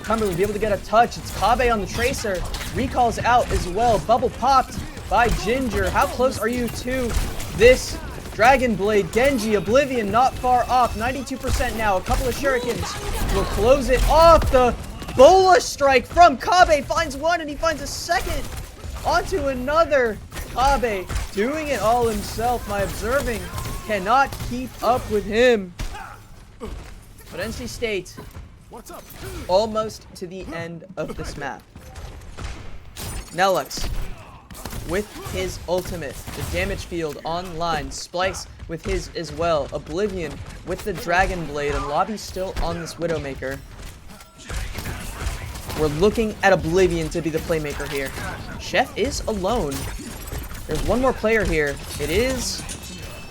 Cumberland be able to get a touch? It's Kabe on the Tracer. Recalls out as well. Bubble popped by Ginger. How close are you to this Dragon Blade? Genji, Oblivion not far off. 92% now. A couple of shurikens will close it off. The Bola strike from Kabe finds one, and he finds a second onto another. Kabe doing it all himself. My observing cannot keep up with him. But NC State almost to the end of this map. Nelux with his ultimate. The damage field online. Splice with his as well. Oblivion with the Dragon Blade. And Lobby still on this Widowmaker. We're looking at Oblivion to be the playmaker here. Chef is alone. There's one more player here. It is...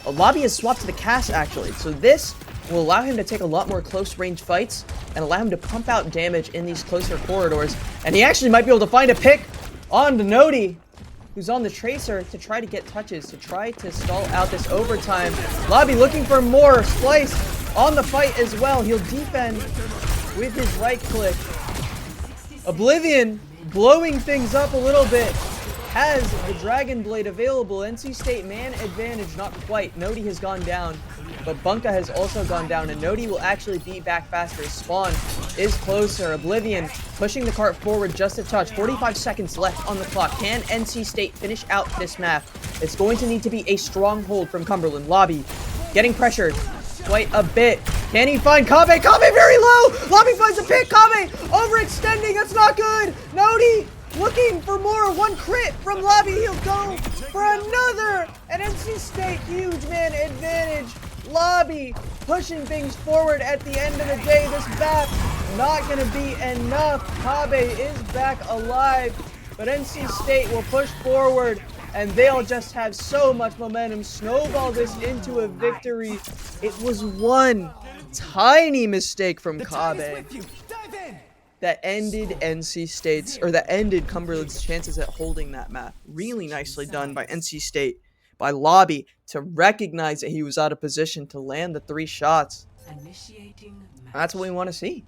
Lobby has swapped to the cast, actually. So this will allow him to take a lot more close-range fights and allow him to pump out damage in these closer corridors. And he actually might be able to find a pick on the Nodi, who's on the Tracer, to try to get touches, to try to stall out this overtime. Lobby looking for more. Splice on the fight as well. He'll defend with his right click. Oblivion blowing things up a little bit. Has the Dragon Blade available. NC State man advantage, not quite. Nodi has gone down, but Bunka has also gone down, and Nodi will actually be back faster. Spawn is closer. Oblivion pushing the cart forward just a touch. 45 seconds left on the clock. Can NC State finish out this map? It's going to need to be a stronghold from Cumberland. Lobby getting pressured quite a bit. Can he find Kabe? Kabe very low! Lobby finds a pick. Kabe overextending. That's not good. Nodi looking for more. One crit from Lobby. He'll go for another. And NC State, huge man advantage. Lobby pushing things forward at the end of the day. This back not going to be enough. Kabe is back alive. But NC State will push forward. And they'll just have so much momentum. Snowball this into a victory. It was one tiny mistake from Kabe that ended NC State's, or that ended Cumberland's chances at holding that map. Really nicely done by NC State, by Lobby, to recognize that he was out of position to land the 3 shots. That's what we want to see.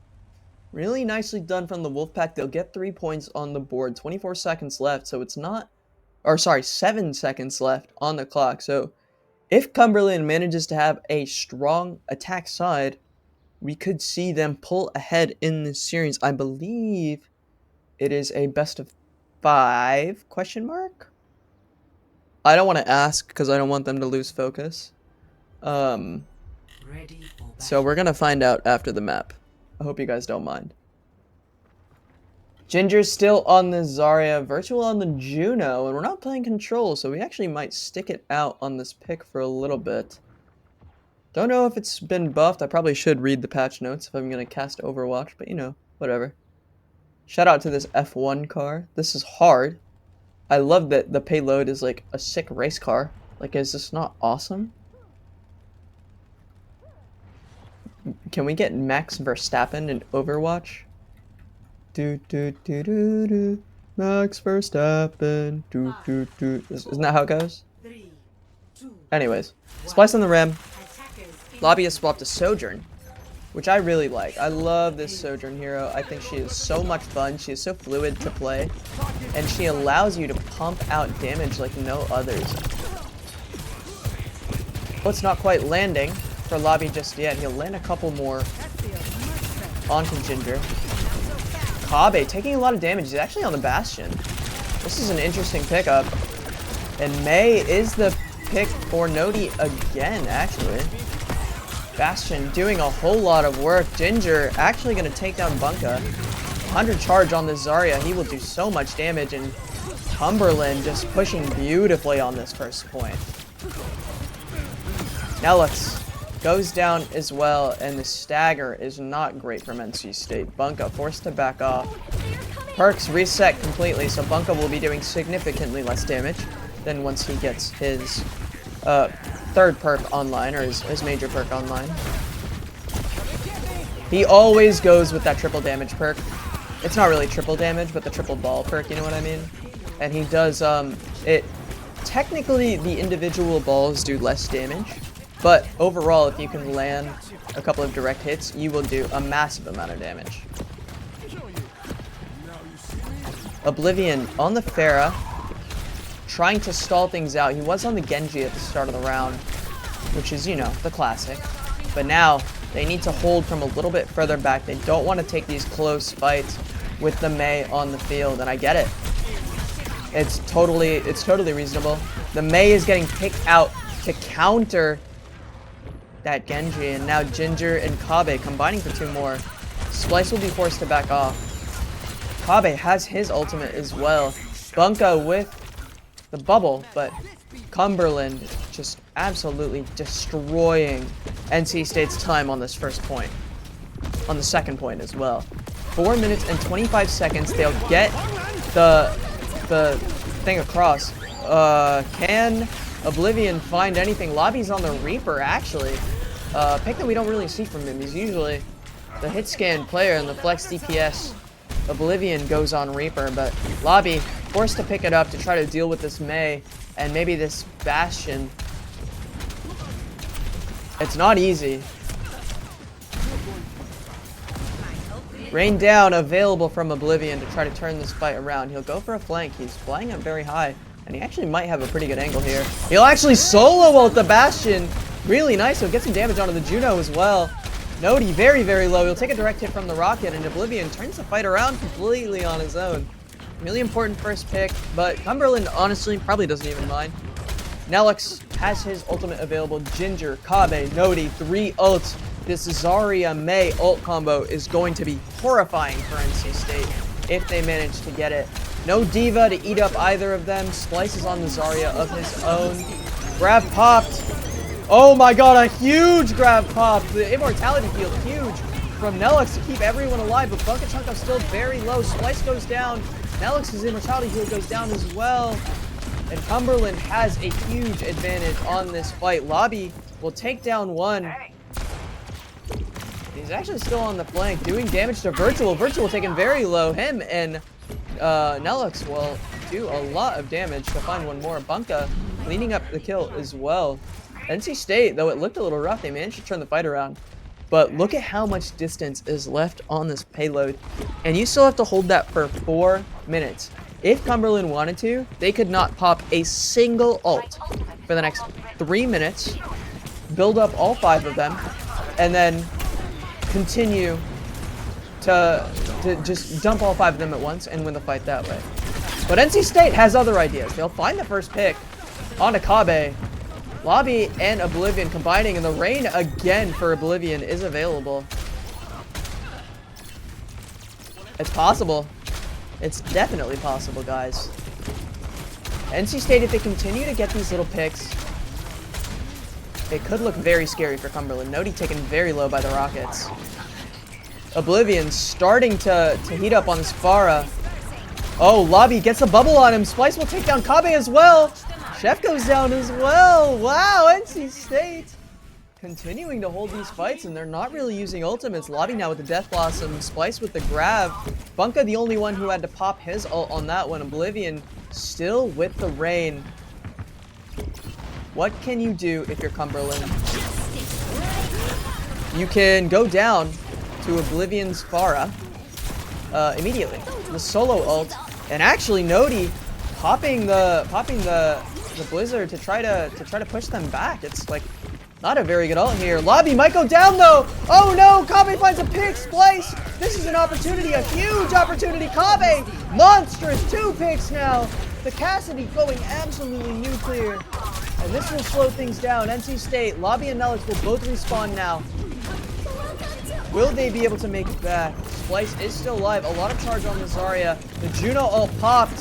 Really nicely done from the Wolfpack. They'll get 3 points on the board. 24 seconds left, so it's not... Or sorry, 7 seconds left on the clock. So if Cumberland manages to have a strong attack side, we could see them pull ahead in this series. I believe it is a best of 5 question mark? I don't want to ask because I don't want them to lose focus. So we're gonna find out after the map. I hope you guys don't mind. Ginger's still on the Zarya, Virtual on the Juno, and we're not playing control, so we actually might stick it out on this pick for a little bit. Don't know if it's been buffed. I probably should read the patch notes if I'm gonna cast Overwatch, but you know, whatever. Shout out to this F1 car. This is hard. I love that the payload is like a sick race car. Like, is this not awesome? Can we get Max Verstappen in Overwatch? Do do do do do. Max Verstappen. Do do do. Isn't that how it goes? Anyways, Splice on the Ram. Lobby has swapped to Sojourn, which I really like. I love this Sojourn hero. I think she is so much fun. She is so fluid to play, and she allows you to pump out damage like no others. Oh, it's not quite landing for Lobby just yet. He'll land a couple more onto Ginger. Kabe taking a lot of damage. He's actually on the Bastion. This is an interesting pickup. And Mei is the pick for Nodi again, actually. Bastion doing a whole lot of work. Ginger actually going to take down Bunka. 100 charge on this Zarya. He will do so much damage. And Cumberland just pushing beautifully on this first point. Nelix goes down as well, and the stagger is not great from NC State. Bunka forced to back off. Perks reset completely, so Bunka will be doing significantly less damage than once he gets his third perk online, or his major perk online. He always goes with that triple damage perk. It's not really triple damage, but the triple ball perk, you know what I mean? And he does, technically the individual balls do less damage, but overall, if you can land a couple of direct hits, you will do a massive amount of damage. Oblivion on the Pharah, trying to stall things out. He was on the Genji at the start of the round, which is, you know, the classic. But now, they need to hold from a little bit further back. They don't want to take these close fights with the Mei on the field, and I get it. It's totally reasonable. The Mei is getting picked out to counter that Genji, and now Ginger and Kabe combining for 2 more. Splice will be forced to back off. Kabe has his ultimate as well. Bunka with the bubble, but Cumberland just absolutely destroying NC State's time on this first point. On the second point as well. 4 minutes and 25 seconds. They'll get the thing across. Can Oblivion find anything? Lobby's on the Reaper, actually. Pick that we don't really see from him. He's usually the hit scan player in the flex DPS. Oblivion goes on Reaper, but Lobby forced to pick it up to try to deal with this Mei and maybe this Bastion. It's not easy. Rain down available from Oblivion to try to turn this fight around. He'll go for a flank. He's flying up very high, and he actually might have a pretty good angle here. He'll actually solo ult the Bastion. Really nice. He'll get some damage onto the Juno as well. Nodi very, very low. He'll take a direct hit from the rocket, and Oblivion turns the fight around completely on his own. Really important first pick, but Cumberland honestly probably doesn't even mind. Nelix has his ultimate available. Ginger, Kabe, Nodi, 3 ults. This Zarya Mei ult combo is going to be horrifying for NC State if they manage to get it. No Diva to eat up either of them. Splices on the Zarya of his own. Grab popped. Oh my god, a huge grab popped. The immortality field huge from Nelix to keep everyone alive, but Bucket Chunko's still very low. Splice goes down. Nelix's immortality heal goes down as well. And Cumberland has a huge advantage on this fight. Lobby will take down 1. He's actually still on the flank, doing damage to Virtual. Virtual taken very low. Him and Nelix will do a lot of damage to find 1 more. Bunka cleaning up the kill as well. NC State, though it looked a little rough, they managed to turn the fight around. But look at how much distance is left on this payload. And you still have to hold that for 4 minutes. If Cumberland wanted to, they could not pop a single ult for the next 3 minutes, build up all 5 of them, and then continue to just dump all 5 of them at once and win the fight that way. But NC State has other ideas. They'll find the first pick onto Kabe. Lobby and Oblivion combining, and the rain again for Oblivion is available. It's possible. It's definitely possible, guys. NC State, if they continue to get these little picks, it could look very scary for Cumberland. Nodi taken very low by the Rockets. Oblivion starting to heat up on Sparra. Oh, Lobby gets a bubble on him. Splice will take down Kabe as well. Chef goes down as well. Wow, NC State continuing to hold these fights, and they're not really using ultimates. Lobby now with the Death Blossom. Splice with the grab. Bunka the only one who had to pop his ult on that one. Oblivion still with the rain. What can you do if you're Cumberland? You can go down to Oblivion's Pharah immediately. The solo ult, and actually Nodi popping the Blizzard to try to push them back. It's like not a very good ult here. Lobby might go down though. Oh no, Kabe finds a pick. Splice. This is an opportunity, a huge opportunity. Kabe, monstrous 2 picks now. The Cassidy going absolutely nuclear. And this will slow things down. NC State, Lobby and Nelix will both respawn now. Will they be able to make it back? Splice is still alive. A lot of charge on the Zarya. The Juno ult popped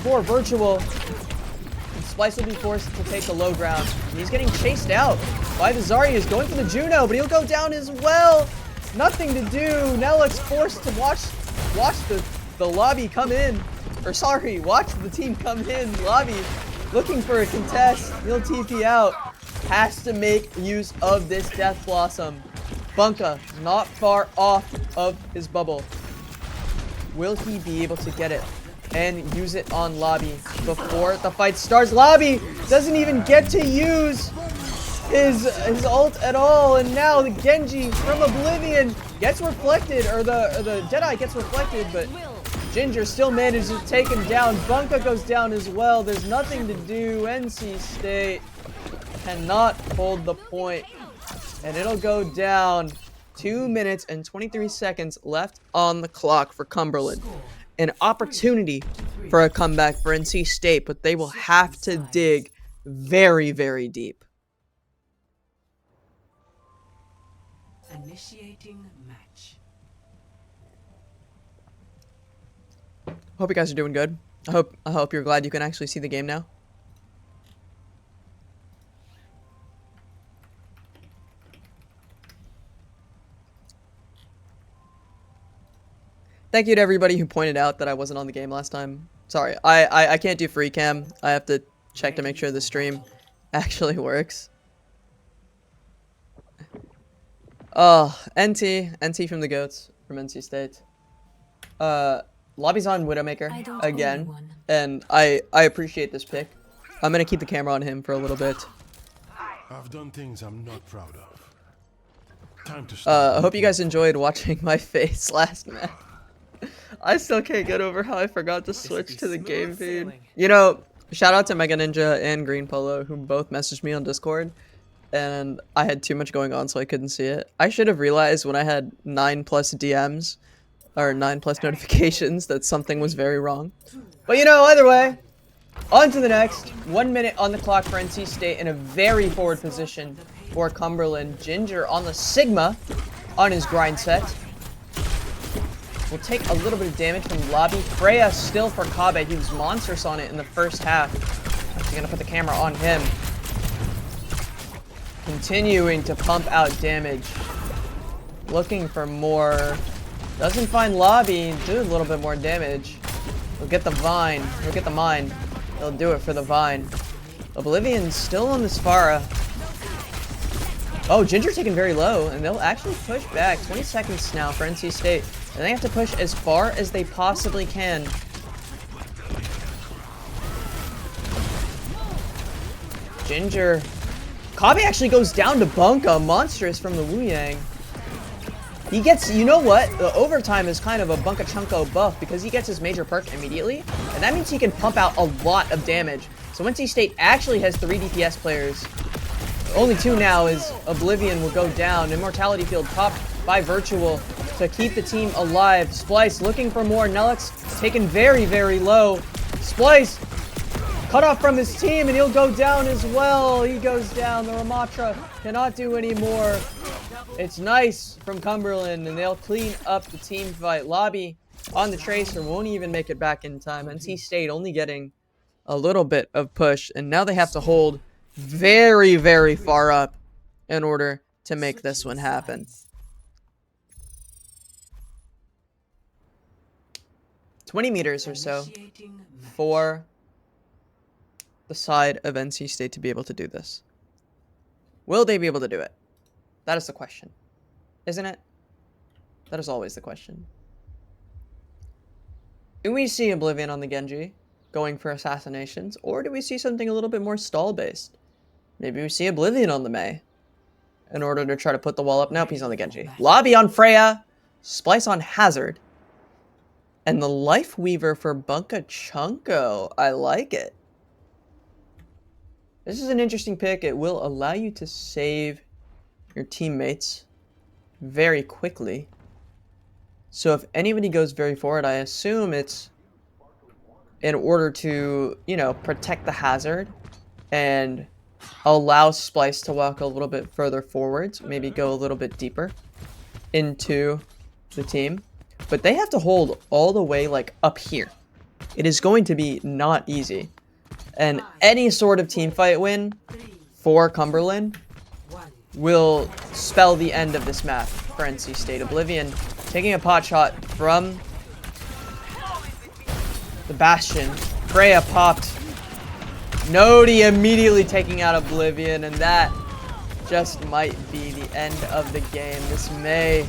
for Virtual. And Splice will be forced to take the low ground. And he's getting chased out by the Zarya. He's going for the Juno, but he'll go down as well. Nothing to do. Nelix forced to watch the Lobby come in. Or sorry, watch the team come in. Lobby looking for a contest. He'll TP out. Has to make use of this Death Blossom. Bunka not far off of his bubble. Will he be able to get it and use it on Lobby before the fight starts? Lobby doesn't even get to use his ult at all, and now the Genji from Oblivion gets reflected, or the Jedi gets reflected, but Ginger still manages to take him down. Bunka goes down as well. There's nothing to do. NC State cannot hold the point. And it'll go down. 2 minutes and 23 seconds left on the clock for Cumberland. An opportunity for a comeback for NC State, but they will have to dig very, very deep. Initiating match. Hope you guys are doing good. I hope you're glad you can actually see the game now. Thank you to everybody who pointed out that I wasn't on the game last time. Sorry, I can't do free cam. I have to check to make sure the stream actually works. Oh, NT from the GOATs from NC State. Lobby's on Widowmaker again, and I appreciate this pick. I'm gonna keep the camera on him for a little bit. I've done things I'm not proud of. Time to stop. I hope you guys enjoyed watching my face last match. I still can't get over how I forgot to switch to the game feed. You know, shout out to Mega Ninja and Green Polo, who both messaged me on Discord, and I had too much going on so I couldn't see it. I should have realized when I had 9+ DMs, or 9+ notifications, that something was very wrong. But you know, either way, on to the next. 1 minute on the clock for NC State in a very forward position for Cumberland. Ginger on the Sigma on his grind set. Will take a little bit of damage from Lobby. Freya still for Kabe. He was monstrous on it in the first half. Actually gonna put the camera on him. Continuing to pump out damage. Looking for more. Doesn't find Lobby. Do a little bit more damage. He'll get the Vine. He'll get the Mine. He'll do it for the Vine. Oblivion's still on this Pharah. Oh, Ginger taken very low, and they'll actually push back. 20 seconds now for NC State. And they have to push as far as they possibly can. Ginger. Kabe actually goes down to Bunka. Monstrous from the Wu Yang. He gets, you know what? The overtime is kind of a Bunka Chunko buff because he gets his major perk immediately. And that means he can pump out a lot of damage. So NC State actually has 3 DPS players. Only 2 now is Oblivion will go down. Immortality Field popped by Virtual to keep the team alive. Splice looking for more. Nelix taken very, very low. Splice! Cut off from his team, and he'll go down as well. He goes down. The Ramatra cannot do any more. It's nice from Cumberland, and they'll clean up the team fight. Lobby on the Tracer won't even make it back in time. NC State only getting a little bit of push, and now they have to hold very, very far up in order to make this one happen. 20 meters or so for the side of NC State to be able to do this. Will they be able to do it? That is the question, isn't it? That is always the question. Do we see Oblivion on the Genji going for assassinations, or do we see something a little bit more stall-based? Maybe we see Oblivion on the Mei in order to try to put the wall up. Nope, he's on the Genji. Lobby on Freya, Splice on Hazard, and the Life Weaver for Bunka Chunko. I like it. This is an interesting pick. It will allow you to save your teammates very quickly. So if anybody goes very forward, I assume it's in order to, you know, protect the Hazard and allow Splice to walk a little bit further forwards, maybe go a little bit deeper into the team. But they have to hold all the way, like, up here. It is going to be not easy. And any sort of team fight win for Cumberland will spell the end of this map for NC State. Oblivion taking a pot shot from the Bastion. Freya popped. Nodi immediately taking out Oblivion, and that just might be the end of the game. This Mei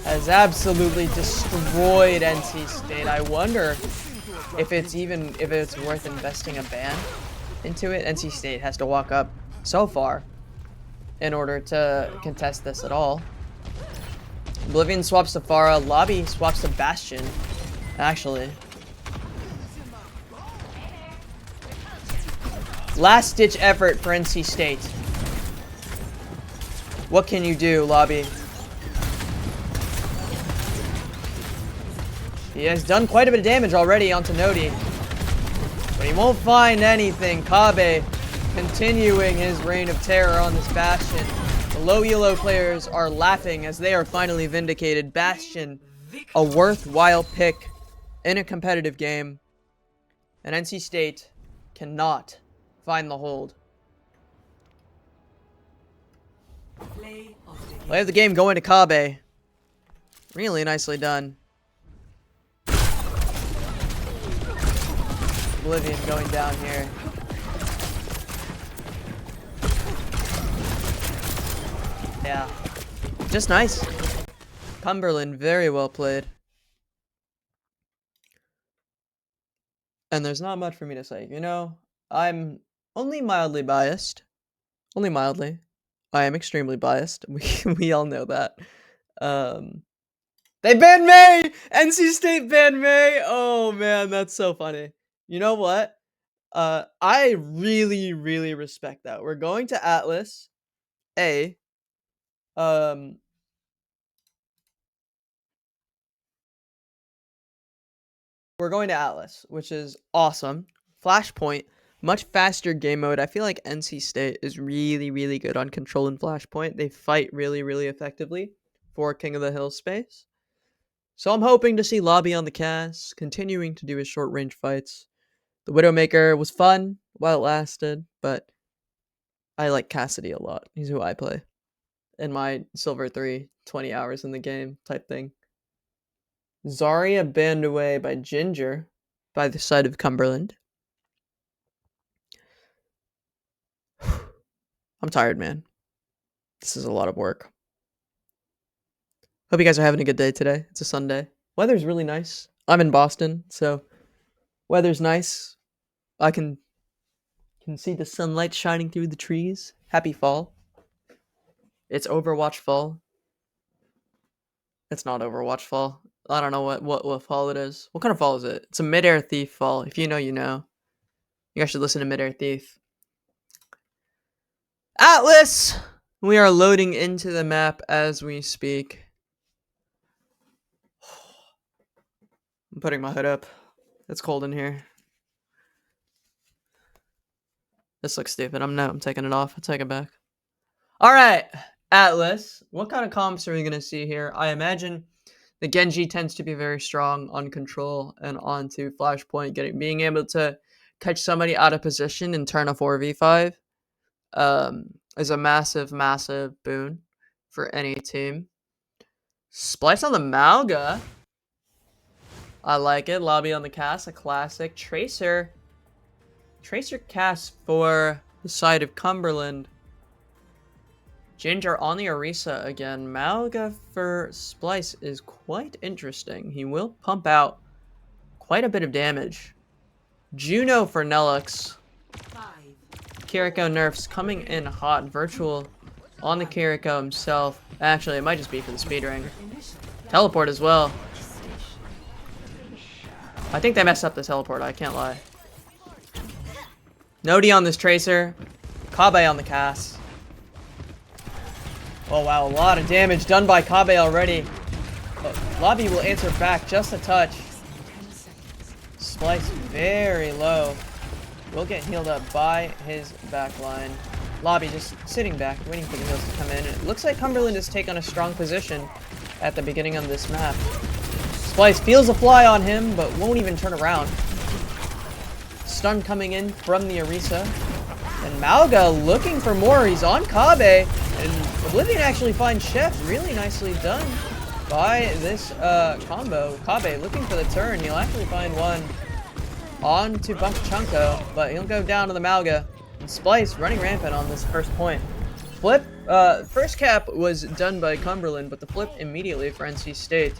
has absolutely destroyed NC State. I wonder if it's worth investing a ban into it. NC State has to walk up so far in order to contest this at all. Oblivion swaps to Pharah. Lobby swaps to Bastion, actually. Last ditch effort for NC State. What can you do, Lobby? He has done quite a bit of damage already onto Nodi, but he won't find anything. Kabe continuing his reign of terror on this Bastion. The low elo players are laughing as they are finally vindicated. Bastion, a worthwhile pick in a competitive game, and NC State cannot find the hold. Play of the game going to Kabe. Really nicely done. Oblivion going down here. Yeah. Just nice. Cumberland, very well played. And there's not much for me to say. You know, I'm only mildly biased. Only mildly. I am extremely biased. We all know that. They banned Mei! NC State banned Mei! Oh man, that's so funny. You know what? I really, really respect that. We're going to Atlas. We're going to Atlas, which is awesome. Flashpoint, much faster game mode. I feel like NC State is really, really good on control and Flashpoint. They fight really, really effectively for King of the Hill space. So I'm hoping to see Lobby on the cast, continuing to do his short range fights. The Widowmaker was fun while it lasted, but I like Cassidy a lot. He's who I play in my Silver 3, 20 hours in the game type thing. Zarya banned away by Ginger by the side of Cumberland. I'm tired, man. This is a lot of work. Hope you guys are having a good day today. It's a Sunday. Weather's really nice. I'm in Boston, so weather's nice. I can see the sunlight shining through the trees. Happy fall. It's Overwatch fall. It's not Overwatch fall. I don't know what fall it is. What kind of fall is it? It's a Mid-Air Thief fall. If you know, you know. You guys should listen to Mid-Air Thief. Atlas! We are loading into the map as we speak. I'm putting my hood up. It's cold in here. This looks stupid. I'm taking it off. I take it back. All right, Atlas. What kind of comps are we gonna see here? I imagine the Genji tends to be very strong on control and onto flashpoint, being able to catch somebody out of position and turn a 4v5 is a massive, massive boon for any team. Splice on the Malga. I like it. Lobby on the cast, a classic. Tracer cast for the side of Cumberland. Ginger on the Orisa again. Malga for Splice is quite interesting. He will pump out quite a bit of damage. Juno for Nelix. Kiriko nerfs coming in hot. Virtual on the Kiriko himself. Actually, it might just be for the speed ring. Teleport as well. I think they messed up the teleport, I can't lie. Nodi on this Tracer. Kabe on the cast. Oh wow, a lot of damage done by Kabe already. Lobby will answer back just a touch. Splice very low. Will get healed up by his backline. Lobby just sitting back, waiting for the heals to come in. It looks like Cumberland has taken a strong position at the beginning of this map. Splice feels a fly on him, but won't even turn around. Stun coming in from the Orisa. And Malga looking for more. He's on Kabe. And Oblivion actually finds Chef. Really nicely done by this combo. Kabe looking for the turn. He'll actually find one on to Bunkchunko, but he'll go down to the Malga. And Splice running rampant on this first point. Flip, first cap was done by Cumberland, but the flip immediately for NC State.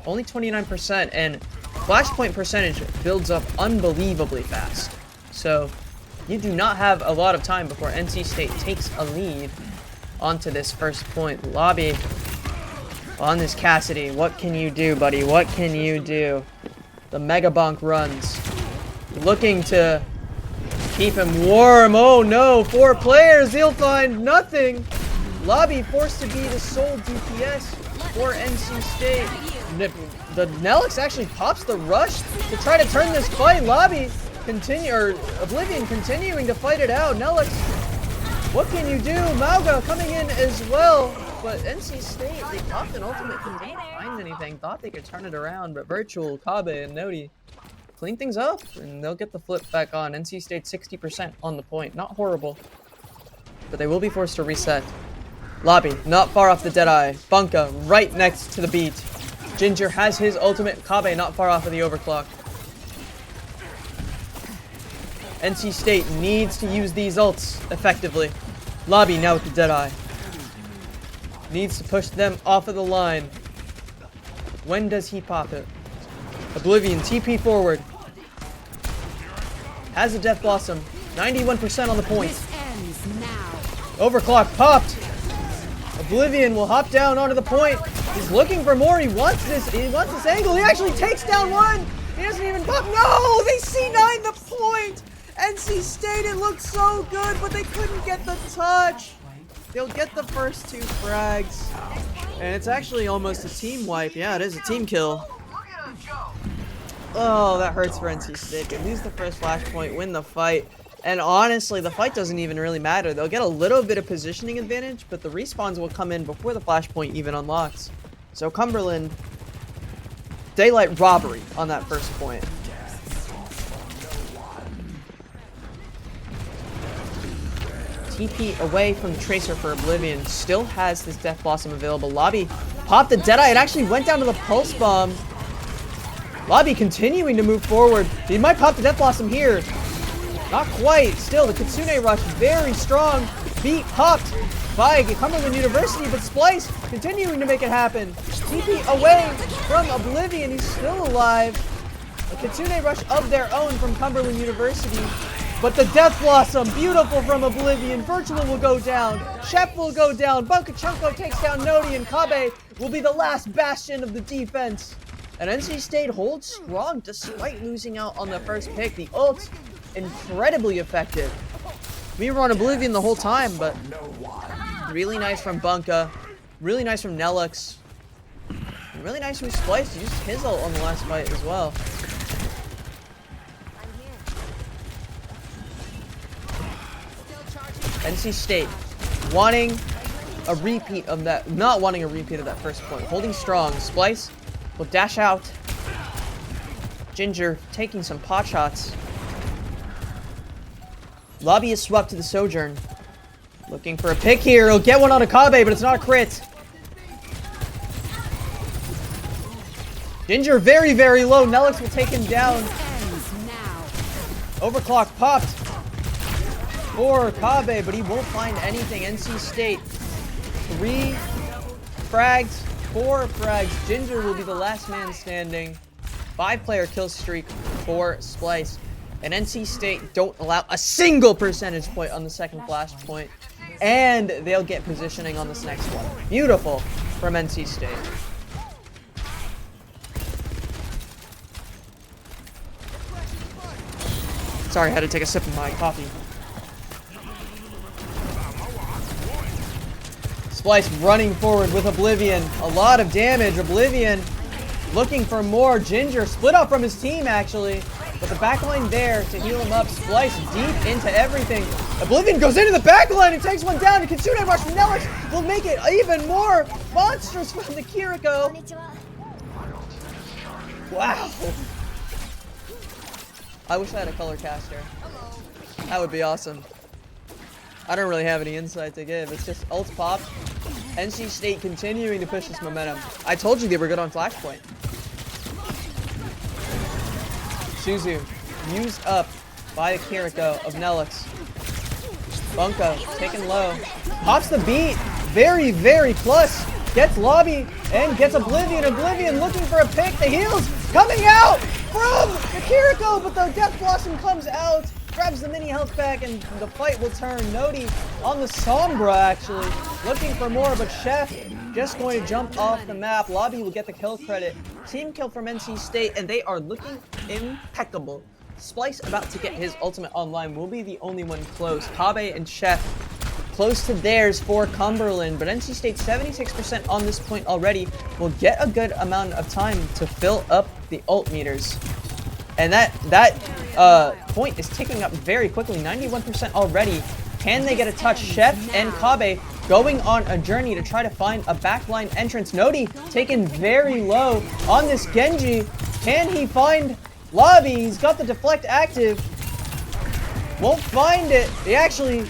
Only 29%, and flashpoint percentage builds up unbelievably fast. So you do not have a lot of time before NC State takes a lead onto this first point. Lobby on this Cassidy. What can you do, buddy? What can you do? The Mega Bonk runs. Looking to keep him warm. Oh no, 4 players. He'll find nothing. Lobby forced to be the sole DPS for NC State. The Nelix actually pops the rush to try to turn this fight. Lobby Oblivion continuing to fight it out. Nelix, what can you do? Malga coming in as well. But NC State, they popped an ultimate, didn't find anything. Thought they could turn it around, but Virtual, Kabe, and Nodi clean things up, and they'll get the flip back on. NC State 60% on the point. Not horrible, but they will be forced to reset. Lobby, not far off the Deadeye. Bunka, right next to the beat. Ginger has his ultimate. Kabe, not far off of the overclock. NC State needs to use these ults effectively. Lobby now with the Deadeye. Needs to push them off of the line. When does he pop it? Oblivion, TP forward. Has a Death Blossom. 91% on the point. Overclock popped. Oblivion will hop down onto the point. He's looking for more. He wants this angle. He actually takes down one. He doesn't even pop. No, they C9 the point. NC State, it looked so good, but they couldn't get the touch. They'll get the first 2 frags. And it's actually almost a team wipe. Yeah, it is a team kill. Oh, that hurts for NC State. They lose the first flashpoint, win the fight. And honestly, the fight doesn't even really matter. They'll get a little bit of positioning advantage, but the respawns will come in before the flashpoint even unlocks. So Cumberland, daylight robbery on that first point. TP away from the Tracer for Oblivion. Still has this Death Blossom available. Lobby popped the Deadeye. It actually went down to the Pulse Bomb. Lobby continuing to move forward. He might pop the Death Blossom here. Not quite. Still, the Kitsune Rush very strong. Beat popped by Cumberland University, but Splice continuing to make it happen. TP away from Oblivion. He's still alive. A Kitsune Rush of their own from Cumberland University. But the Death Blossom, beautiful from Oblivion. Virtual will go down. Chef will go down. Bunkachunko takes down Nodi, and Kabe will be the last bastion of the defense. And NC State holds strong despite losing out on the first pick. The ult, incredibly effective. We were on Oblivion the whole time, but really nice from Bunka. Really nice from Nelix. And really nice from Splice to use his ult on the last fight as well. NC State wanting a repeat of that, not wanting a repeat of that first point. Holding strong. Splice will dash out. Ginger taking some pot shots. Lobby is swept to the Sojourn. Looking for a pick here. He'll get one on Akabe, but it's not a crit. Ginger very, very low. Nelix will take him down. Overclock popped for Akabe, but he won't find anything. NC State 3 frags, 4 frags. Ginger will be the last man standing. 5-player kill streak for Splice. And NC State don't allow a single percentage point on the second flash point. And they'll get positioning on this next one. Beautiful from NC State. Sorry, I had to take a sip of my coffee. Splice running forward with Oblivion. A lot of damage. Oblivion looking for more. Ginger split up from his team, actually. But the backline there to heal him up. Splice deep into everything. Oblivion goes into the backline and takes one down. And Kitsune Rush from Nelix will make it even more monstrous from the Kiriko. Wow. I wish I had a color caster. That would be awesome. I don't really have any insight to give. It's just ult pop. NC State continuing to push this momentum. I told you they were good on Flashpoint. Suzu used up by the Kiriko of Nelix. Bunko taken low. Pops the beat. Very, very plus. Gets Lobby and gets Oblivion. Oblivion looking for a pick. The heals coming out from the Kiriko, but the Death Blossom comes out. Grabs the mini health back and the fight will turn. Nodi on the Sombra actually. Looking for more, but Chef just going to jump off the map. Lobby will get the kill credit. Team kill from NC State, and they are looking impeccable. Splice about to get his ultimate online will be the only one close. Kabe and Chef close to theirs for Cumberland, but NC State 76% on this point already will get a good amount of time to fill up the ult meters. And that point is ticking up very quickly, 91% already. Can they get a touch? Chef and Kabe going on a journey to try to find a backline entrance. Nodi taken very low on this Genji. Can he find Lobby? He's got the deflect active. Won't find it. He actually,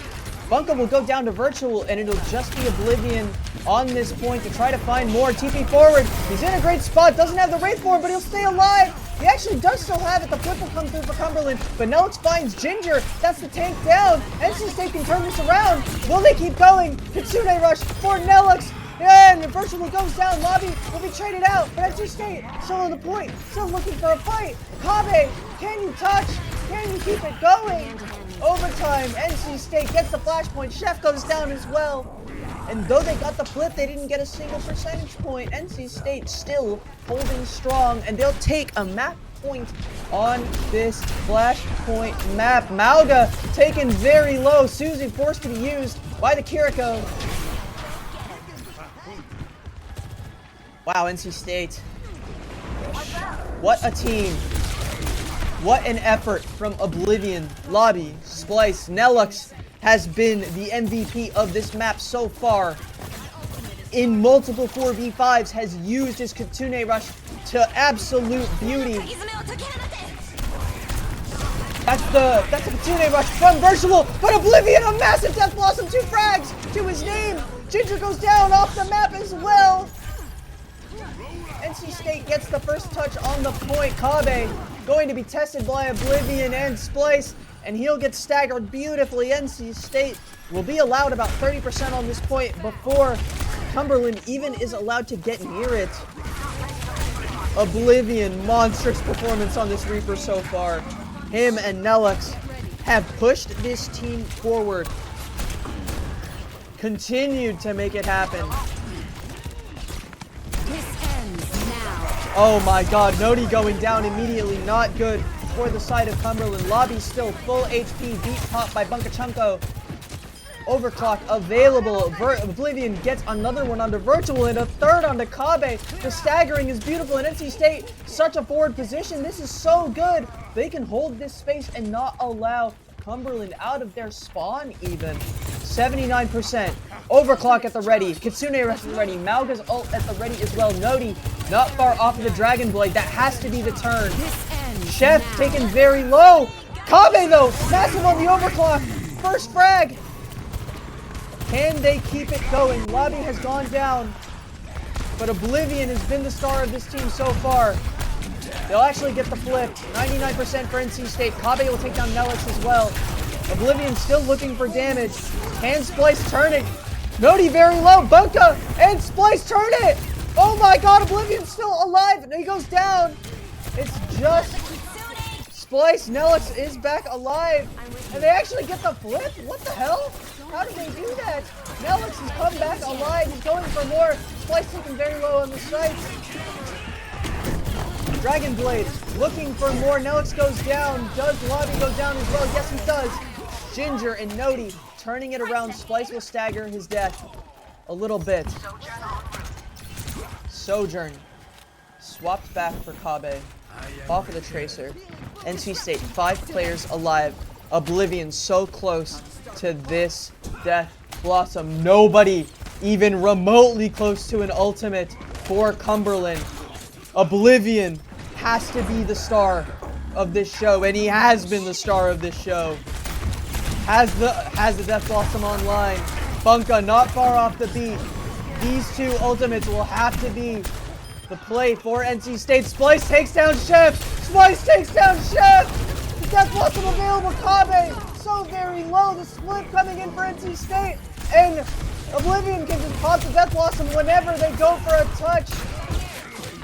Bunko will go down to virtual and it'll just be Oblivion on this point to try to find more. TP forward. He's in a great spot. Doesn't have the Wraith for him, but he'll stay alive. He actually does still have it. The flip will come through for Cumberland, but Nelix finds Ginger. That's the tank down. NC State can turn this around. Will they keep going? Kitsune Rush for Nelix. And the virtual goes down. Lobby will be traded out. But NC State still on the point. Still looking for a fight. Kabe, can you touch? Can you keep it going? Overtime. NC State gets the flashpoint. Chef goes down as well. And though they got the flip, they didn't get a single percentage point. NC State still holding strong, and they'll take a map point on this flashpoint map. Mauga taken very low. Suzy forced to be used by the Kiriko. Wow, NC State. What a team. What an effort from Oblivion, Lobby, Splice. Nelix has been the MVP of this map so far. In multiple 4v5s, has used his Kitsune Rush to absolute beauty. That's the Kitsune Rush from Virtual, but Oblivion, a massive Death Blossom, 2 frags to his name. Ginger goes down off the map as well. NC State gets the first touch on the point. Kabe going to be tested by Oblivion and Splice, and he'll get staggered beautifully. NC State will be allowed about 30% on this point before Cumberland even is allowed to get near it. Oblivion, monstrous performance on this Reaper so far. Him and Nelix have pushed this team forward. Continued to make it happen. Oh my god, Nodi going down immediately, not good for the side of Cumberland. Lobby still full HP, beat top by Bunkachenko. Overclock available. Oblivion gets another one onto Virtual and a third onto Kabe. The staggering is beautiful, and NC State, such a forward position. This is so good. They can hold this space and not allow Cumberland out of their spawn even. 79%. Overclock at the ready. Kitsune at the ready. Mauga's ult at the ready as well. Nodi not far off of the Dragon Blade. That has to be the turn. Chef taken very low. Kabe though, massive on the overclock. First frag. Can they keep it going? Lobby has gone down. But Oblivion has been the star of this team so far. They'll actually get the flip. 99% for NC State. Kabe will take down Nellis as well. Oblivion still looking for damage. Can Splice turn it? Nodi very low. Bunka and Splice turn it. Oh my god, Oblivion's still alive. And he goes down. It's just Splice. Nellis is back alive. And they actually get the flip? What the hell? How did they do that? Nellis has come back alive. He's going for more. Splice taken very low on the sights. Dragon Blade looking for more. Nelix goes down. Does Lobby go down as well? Yes, he does. Ginger and Nodi turning it around. Splice will stagger his death a little bit. Sojourn swapped back for Kabe. Off of the Tracer. NC State, 5 players alive. Oblivion so close to this Death Blossom. Nobody even remotely close to an ultimate for Cumberland. Oblivion has to be the star of this show, and he has been the star of this show. Has the Death Blossom online. Bunka not far off the beat. These two ultimates will have to be the play for NC State. Splice takes down Chef. Splice takes down Chef. The Death Blossom available. Kabe so very low. The split coming in for NC State, and Oblivion can just pop the Death Blossom whenever they go for a touch.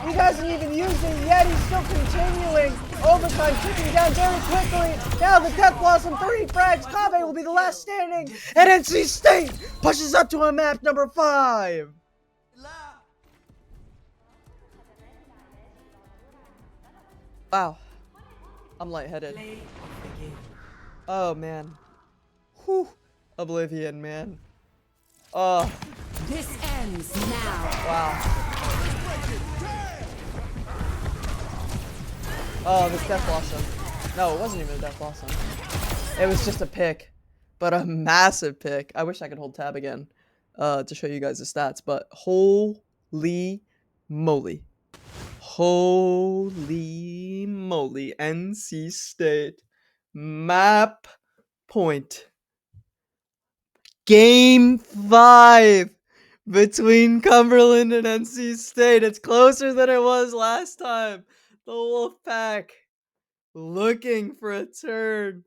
He hasn't even used it yet. He's still continuing. Overtime ticking down very quickly. Now the Death Blossom, 3 frags. Kabe will be the last standing. And NC State pushes up to a map number 5. Wow. I'm lightheaded. Oh, man. Whew. Oblivion, man. Oh. This ends now. Wow. Oh, this Death Blossom. No, it wasn't even a Death Blossom. It was just a pick. But a massive pick. I wish I could hold tab again to show you guys the stats. But holy moly. Holy moly. NC State. Map point. Game 5 between Cumberland and NC State. It's closer than it was last time. The Wolfpack looking for a turn.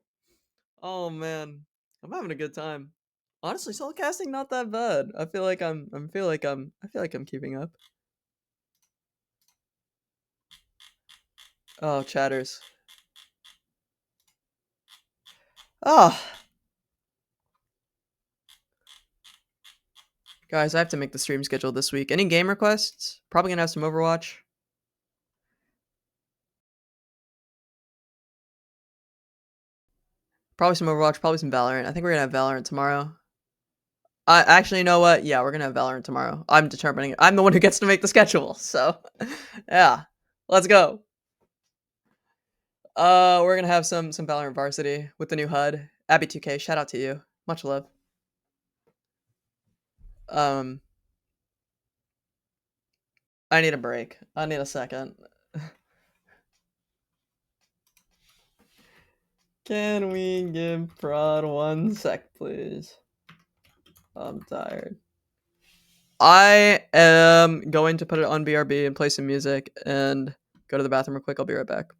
Oh man, I'm having a good time. Honestly, solo casting not that bad. I feel like I'm keeping up. Oh, chatters. Ah. Guys, I have to make the stream schedule this week. Any game requests? Probably gonna have some Overwatch. Probably some Overwatch, probably some Valorant. I think we're gonna have Valorant tomorrow. Actually, you know what? Yeah, we're gonna have Valorant tomorrow. I'm determining it. I'm the one who gets to make the schedule, so yeah. Let's go. We're gonna have some Valorant Varsity with the new HUD. Abby2K, shout out to you. Much love. I need a break. I need a second. Can we give Prod 1 sec, please? I'm tired. I am going to put it on BRB and play some music and go to the bathroom real quick. I'll be right back.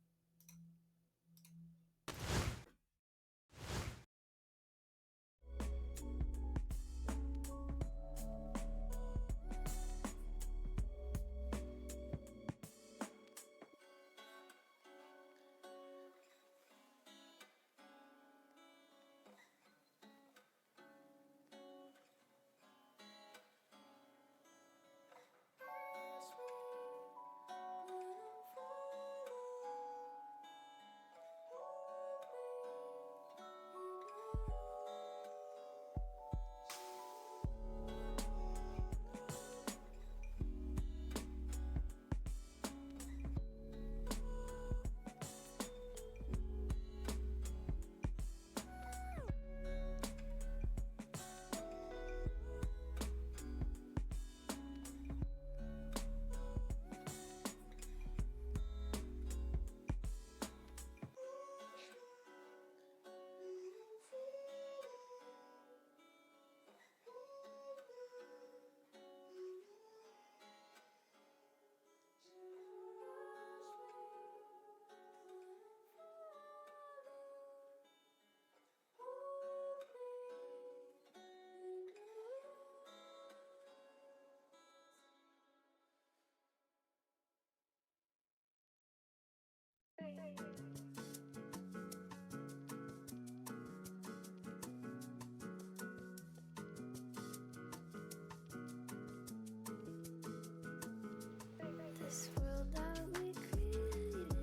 This world that we created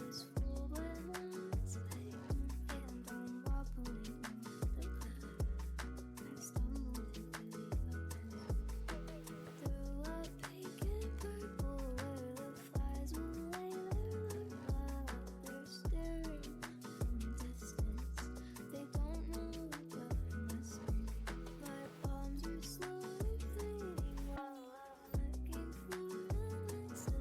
was full with unexpected, and I'm wobbling in the path. I stumbled into the abyss. Through a pink and purple where the flies will lay their eggs. They're staring from a distance. They don't know what must be. My palms are slowly fading while I'm looking for an answer.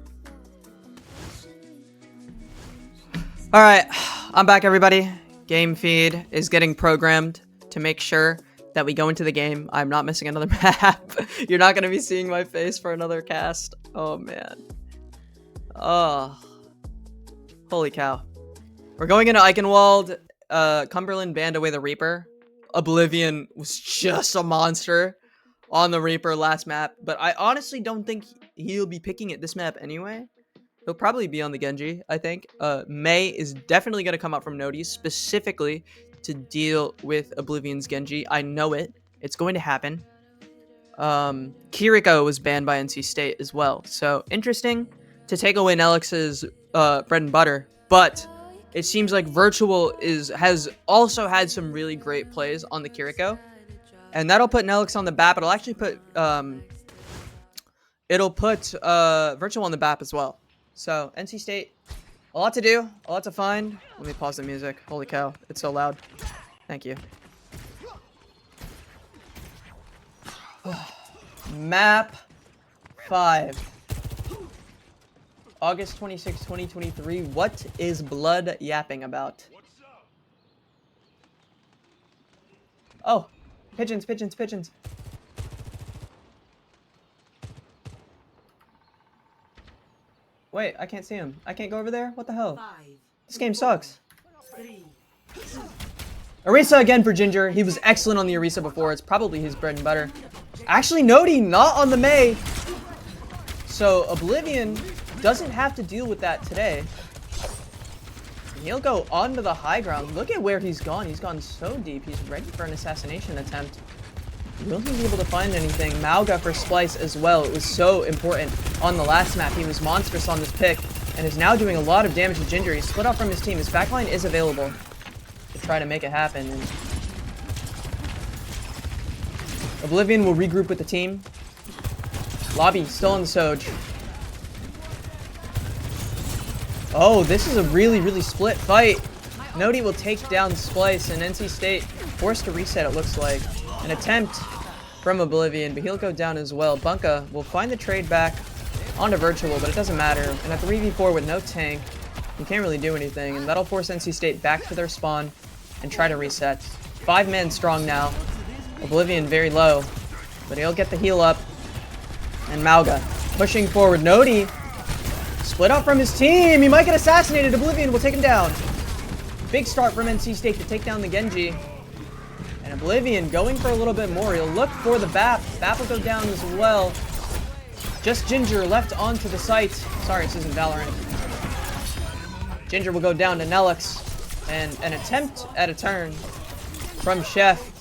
All right, I'm back, everybody. Game feed is getting programmed to make sure that we go into the game. I'm not missing another map. You're not gonna be seeing my face for another cast. Oh man. Oh, holy cow. We're going into Eichenwald. Cumberland banned away the Reaper. Oblivion was just a monster on the Reaper last map, but I honestly don't think he'll be picking it this map anyway. He'll probably be on the Genji, I think. Mei is definitely going to come out from Nodi specifically to deal with Oblivion's Genji. I know it. It's going to happen. Kiriko was banned by NC State as well. So, interesting to take away Nelix's bread and butter. But it seems like Virtual has also had some really great plays on the Kiriko. And that'll put Nelix on the BAP. It'll actually put Virtual on the BAP as well. So, NC State, a lot to do, a lot to find. Let me pause the music. Holy cow, it's so loud. Thank you. Map 5. August 26, 2023. What is Blood yapping about? Oh, pigeons, pigeons, pigeons. Wait, I can't see him. I can't go over there? What the hell? This game sucks. Orisa again for Ginger. He was excellent on the Orisa before. It's probably his bread and butter. Actually, Nodi not on the Mei. So Oblivion doesn't have to deal with that today. He'll go onto the high ground. Look at where he's gone. He's gone so deep. He's ready for an assassination attempt. Will he be able to find anything? Mauga for Splice as well. It was so important on the last map. He was monstrous on this pick and is now doing a lot of damage to Ginger. He's split off from his team. His backline is available to try to make it happen. And Oblivion will regroup with the team. Lobby still on the Soj. Oh, this is a really, really split fight. Nodi will take down Splice and NC State forced to reset, it looks like. An attempt from Oblivion, but he'll go down as well. Bunka will find the trade back onto Virtual, but it doesn't matter. And a 3v4 with no tank, you can't really do anything, and that'll force NC State back to their spawn and try to reset. 5 men strong now. Oblivion very low, but he'll get the heal up. And Mauga pushing forward. Nodi split up from his team. He might get assassinated. Oblivion will take him down. Big start from NC State to take down the Genji. And Oblivion going for a little bit more. He'll look for the BAP. BAP will go down as well. Just Ginger left onto the site. Sorry, this isn't Valorant. Ginger will go down to Nelix. And an attempt at a turn from Chef.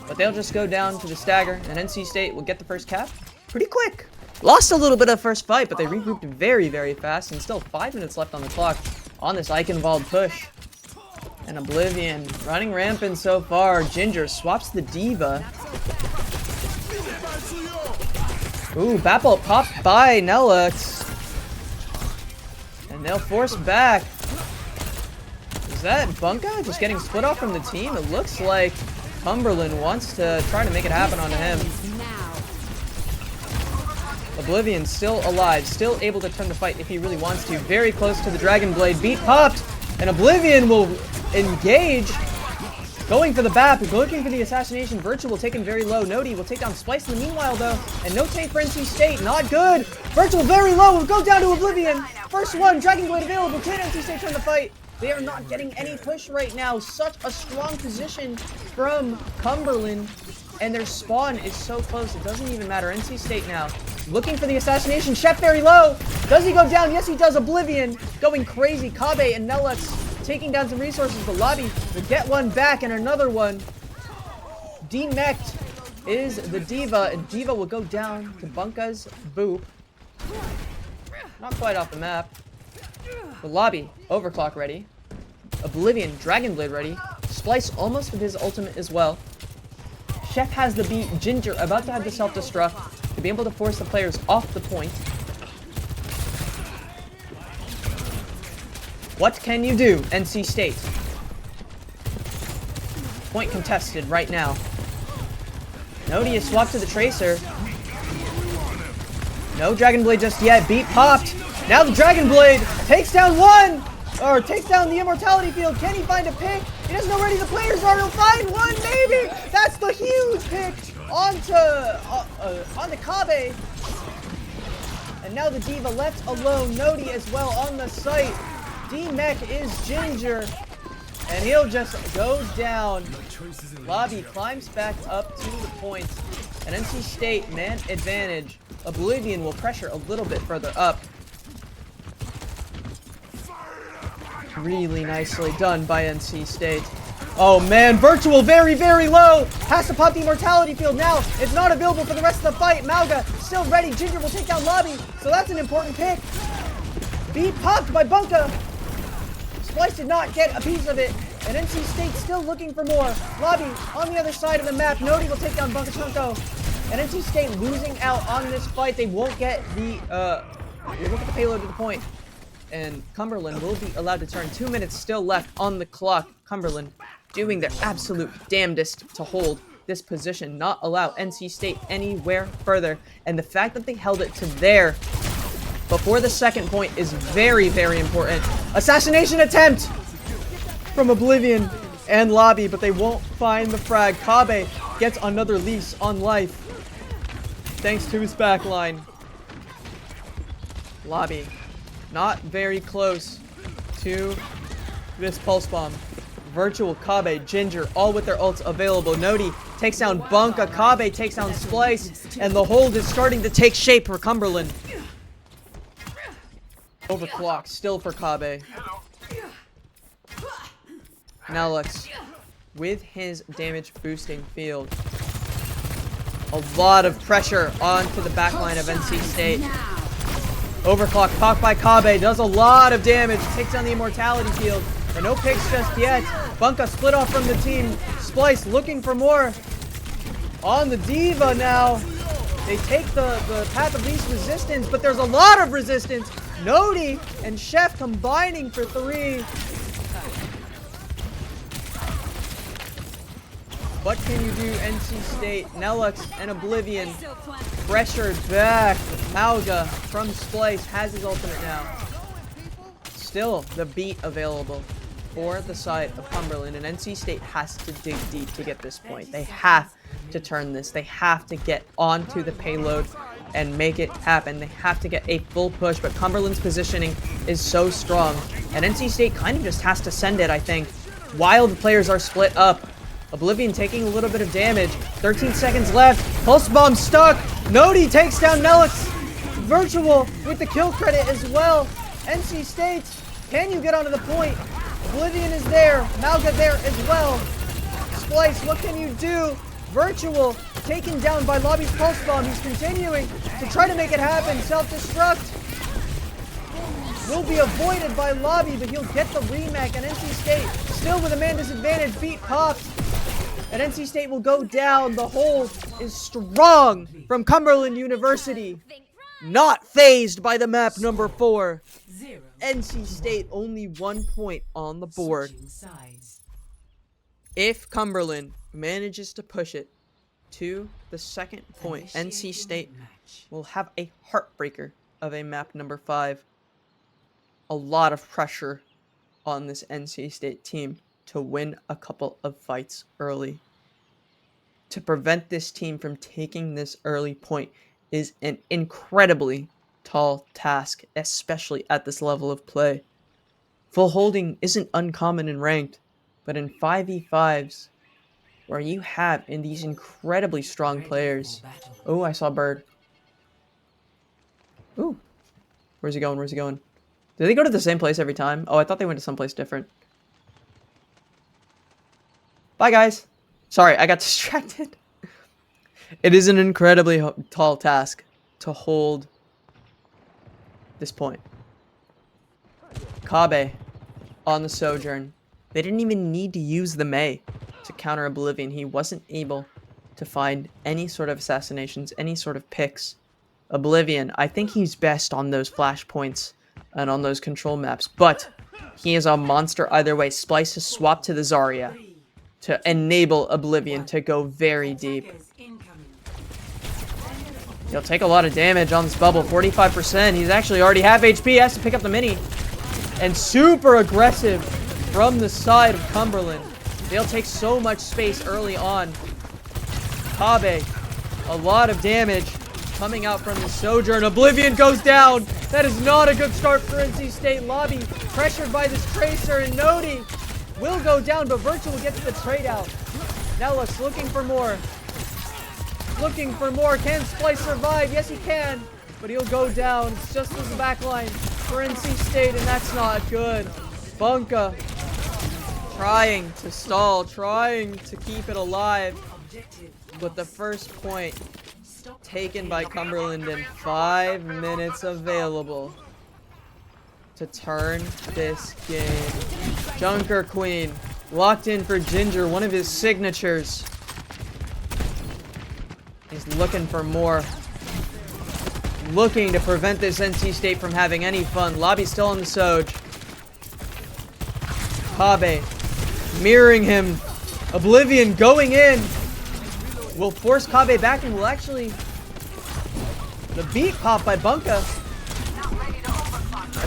But they'll just go down to the stagger. And NC State will get the first cap pretty quick. Lost a little bit of first fight, but they regrouped very, very fast. And still 5 minutes left on the clock on this Eichenwald push. And Oblivion running rampant so far. Ginger swaps the D.Va. Ooh, Bapple popped by Nelix. And they'll force back. Is that Bunka just getting split off from the team? It looks like Cumberland wants to try to make it happen onto him. Oblivion still alive, still able to turn the fight if he really wants to. Very close to the Dragon Blade. Beat popped. And Oblivion will engage. Going for the BAP, looking for the assassination. Virtual will take him very low. Nodi will take down Splice in the meanwhile, though. And no tank for NC State. Not good. Virtual very low. Will go down to Oblivion. First one. Dragon Blade available. Can NC State turn the fight? They are not getting any push right now. Such a strong position from Cumberland. And their spawn is so close. It doesn't even matter. NC State now looking for the assassination. Chef very low. Does he go down? Yes, he does. Oblivion going crazy. Kabe and Nelux taking down some resources. The lobby will get one back and another one. Demect is the Diva, and Diva will go down to Bunka's Boop. Not quite off the map. The lobby, Overclock ready. Oblivion, Dragon Blade ready. Splice almost with his ultimate as well. Chef has the beat. Ginger about to have the self-destruct to be able to force the players off the point. What can you do, NC State? Point contested right now. Nodi is swapped to the Tracer. No Dragon Blade just yet. Beat popped. Now the Dragon Blade takes down one! Or takes down the Immortality Field. Can he find a pick? He doesn't know where any of the players are. He'll find one, maybe! That's the huge pick onto Kabe. And now the Diva left alone. Nodi as well on the site. D-Mech is Ginger. And he'll just go down. Lobby climbs back up to the point. And NC State, man advantage. Oblivion will pressure a little bit further up. Really nicely done by NC State. Oh man, Virtual very, very low. Has to pop the Immortality Field now. It's not available for the rest of the fight. Mauga still ready. Ginger will take down Lobby. So that's an important pick. Beat popped by Bunka. Splice did not get a piece of it. And NC State still looking for more. Lobby on the other side of the map. Nodi will take down Bunka Chunko. And NC State losing out on this fight. They won't get the payload to the point. And Cumberland will be allowed to turn. 2 minutes still left on the clock. Cumberland doing their absolute damnedest to hold this position, not allow NC State anywhere further. And the fact that they held it to there before the second point is very, very important. Assassination attempt from Oblivion and Lobby, but they won't find the frag. Kabe gets another lease on life thanks to his backline. Lobby not very close to this pulse bomb. Virtual, Kabe, Ginger, all with their ults available. Nodi takes down Bunka, Kabe takes down Splice, and the hold is starting to take shape for Cumberland. Overclock, still for Kabe. Nelux, with his damage boosting field. A lot of pressure onto the backline of NC State. Overclock popped by Kabe, does a lot of damage, takes down the Immortality Field. And no picks just yet. Bunka split off from the team. Splice looking for more. On the Diva now. They take the path of least resistance, but there's a lot of resistance. Nodi and Chef combining for 3. What can you do, NC State? Nelux and Oblivion pressured back. Mauga from Splice has his ultimate now. Still the beat available for the side of Cumberland, and NC State has to dig deep to get this point. They have to turn this. They have to get onto the payload and make it happen. They have to get a full push, but Cumberland's positioning is so strong, and NC State kind of just has to send it, I think, while the players are split up. Oblivion taking a little bit of damage. 13 seconds left. Pulse bomb stuck. Nodi takes down Nelix. Virtual with the kill credit as well. NC State, can you get onto the point? Oblivion is there. Mauga there as well. Splice, what can you do? Virtual taken down by Lobby's pulse bomb. He's continuing to try to make it happen. Self-destruct will be avoided by Lobby, but he'll get the remake, and NC State still with a man disadvantage. Beat popped, and NC State will go down. The hold is strong from Cumberland University. Not phased by the map number 4. NC State only 1 point on the board. If Cumberland manages to push it to the second point, NC State will have a heartbreaker of a map number 5. A lot of pressure on this NC State team to win a couple of fights early. To prevent this team from taking this early point is an incredibly tall task, especially at this level of play. Full holding isn't uncommon in ranked, but in 5v5s, where you have in these incredibly strong players. Oh, I saw Bird. Ooh. Where's he going? Where's he going? Did they go to the same place every time? Oh, I thought they went to someplace different. Bye, guys. Sorry, I got distracted. It is an incredibly tall task to hold this point. Kabe on the Sojourn. They didn't even need to use the Mei to counter Oblivion. He wasn't able to find any sort of assassinations, any sort of picks. Oblivion, I think he's best on those flashpoints and on those control maps, but he is a monster either way. Splice has swapped to the Zarya to enable Oblivion to go very deep. He'll take a lot of damage on this bubble, 45%. He's actually already half HP, has to pick up the mini. And super aggressive from the side of Cumberland. They'll take so much space early on. Kabe, a lot of damage coming out from the Sojourn. Oblivion goes down. That is not a good start for NC State. Lobby pressured by this Tracer, and Nodi will go down, but Virtual gets the trade out. Nellis looking for more. Looking for more. Can Splice survive? Yes, he can. But he'll go down. It's just as the backline for NC State, and that's not good. Bunka trying to stall, trying to keep it alive. But the first point taken by Cumberland in 5 minutes available to turn this game. Junker Queen locked in for Ginger, one of his signatures. He's looking for more. Looking to prevent this NC State from having any fun. Lobby still on the Soj. Kabe mirroring him. Oblivion going in. Will force Kabe back and will actually... The beat pop by Bunka.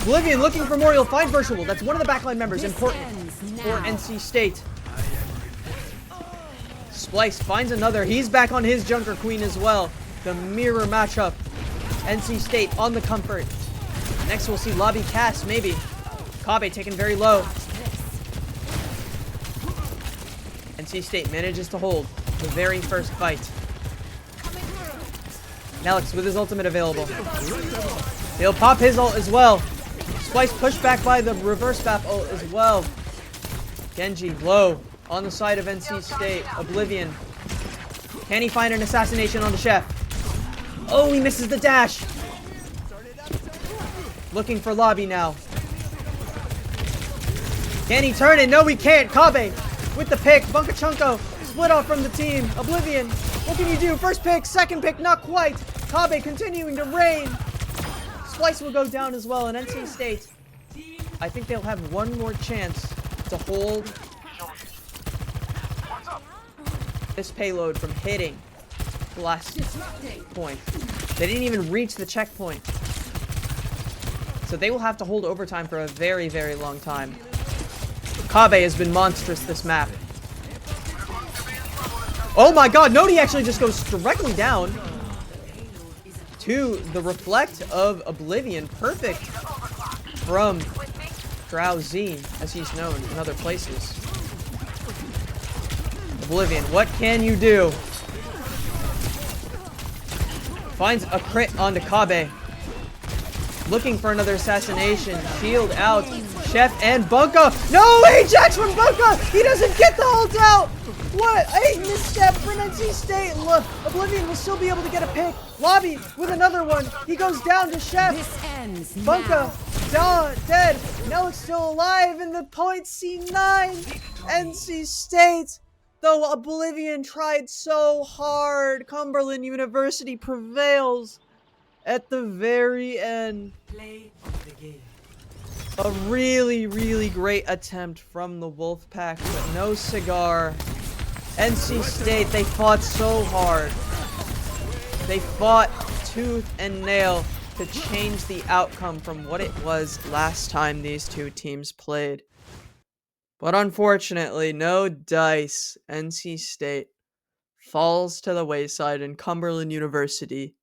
Oblivion looking for more. He'll find Virtual. That's one of the backline members. Important for NC State. Splice finds another. He's back on his Junker Queen as well. The mirror matchup. NC State on the comfort. Next we'll see Lobby cast, maybe. Kabe taken very low. NC State manages to hold the very first fight. Nelix with his ultimate available. He'll pop his ult as well. Splice pushed back by the reverse bap ult as well. Genji low on the side of NC State. Oblivion. Can he find an assassination on the chef? Oh, he misses the dash. Looking for Lobby now. Can he turn it? No, he can't. Kabe with the pick. Bunkachunko split off from the team. Oblivion, what can you do? First pick, second pick, not quite. Kabe continuing to reign. Splice will go down as well, and NC State, I think they'll have one more chance to hold this payload from hitting the last point. They didn't even reach the checkpoint. So they will have to hold overtime for a very, very long time. Kabe has been monstrous this map. Oh my god, Nodi actually just goes directly down to the reflect of Oblivion. Perfect from Drowsy, as he's known in other places. Oblivion, what can you do? Finds a crit onto Kabe. Looking for another assassination. Shield out. Chef and Bunka. No, Ajax from Bunka! He doesn't get the ult out! What a misstep for NC State. Look, Oblivion will still be able to get a pick. Lobby with another one. He goes down to Chef. This ends Bunka down, dead. Nelix still alive in the point C9. NC State. Though Oblivion tried so hard, Cumberland University prevails at the very end. Play of the game. A really, really great attempt from the Wolfpack, but no cigar. NC State, they fought so hard. They fought tooth and nail to change the outcome from what it was last time these two teams played. But unfortunately, no dice. NC State falls to the wayside, and Cumberland University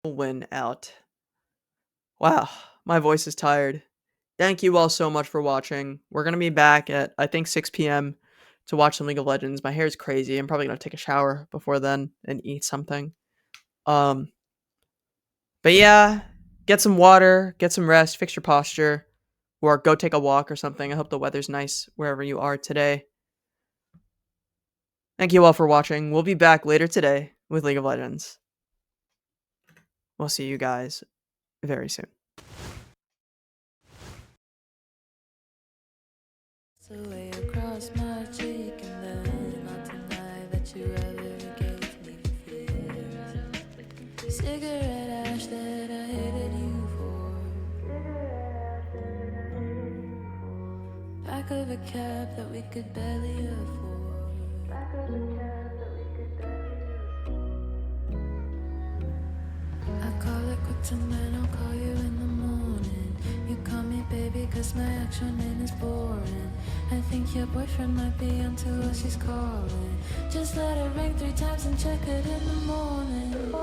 will win out. Wow, my voice is tired. Thank you all so much for watching. We're going to be back at, I think, 6 p.m. to watch some League of Legends. My hair's crazy. I'm probably going to take a shower before then and eat something. But yeah, get some water, get some rest, fix your posture, or go take a walk or something. I hope the weather's nice wherever you are today. Thank you all for watching. We'll be back later today with League of Legends. We'll see you guys very soon. Away across my cheek, and then I'll deny that you ever gave me fears. Cigarette ash that I hated you for. Back of a cab that we could barely afford. I call it quits and then I'll call you in the morning. You call me baby cause my actual name is boring. I think your boyfriend might be onto what she's calling. Just let her ring 3 times and check it in the morning.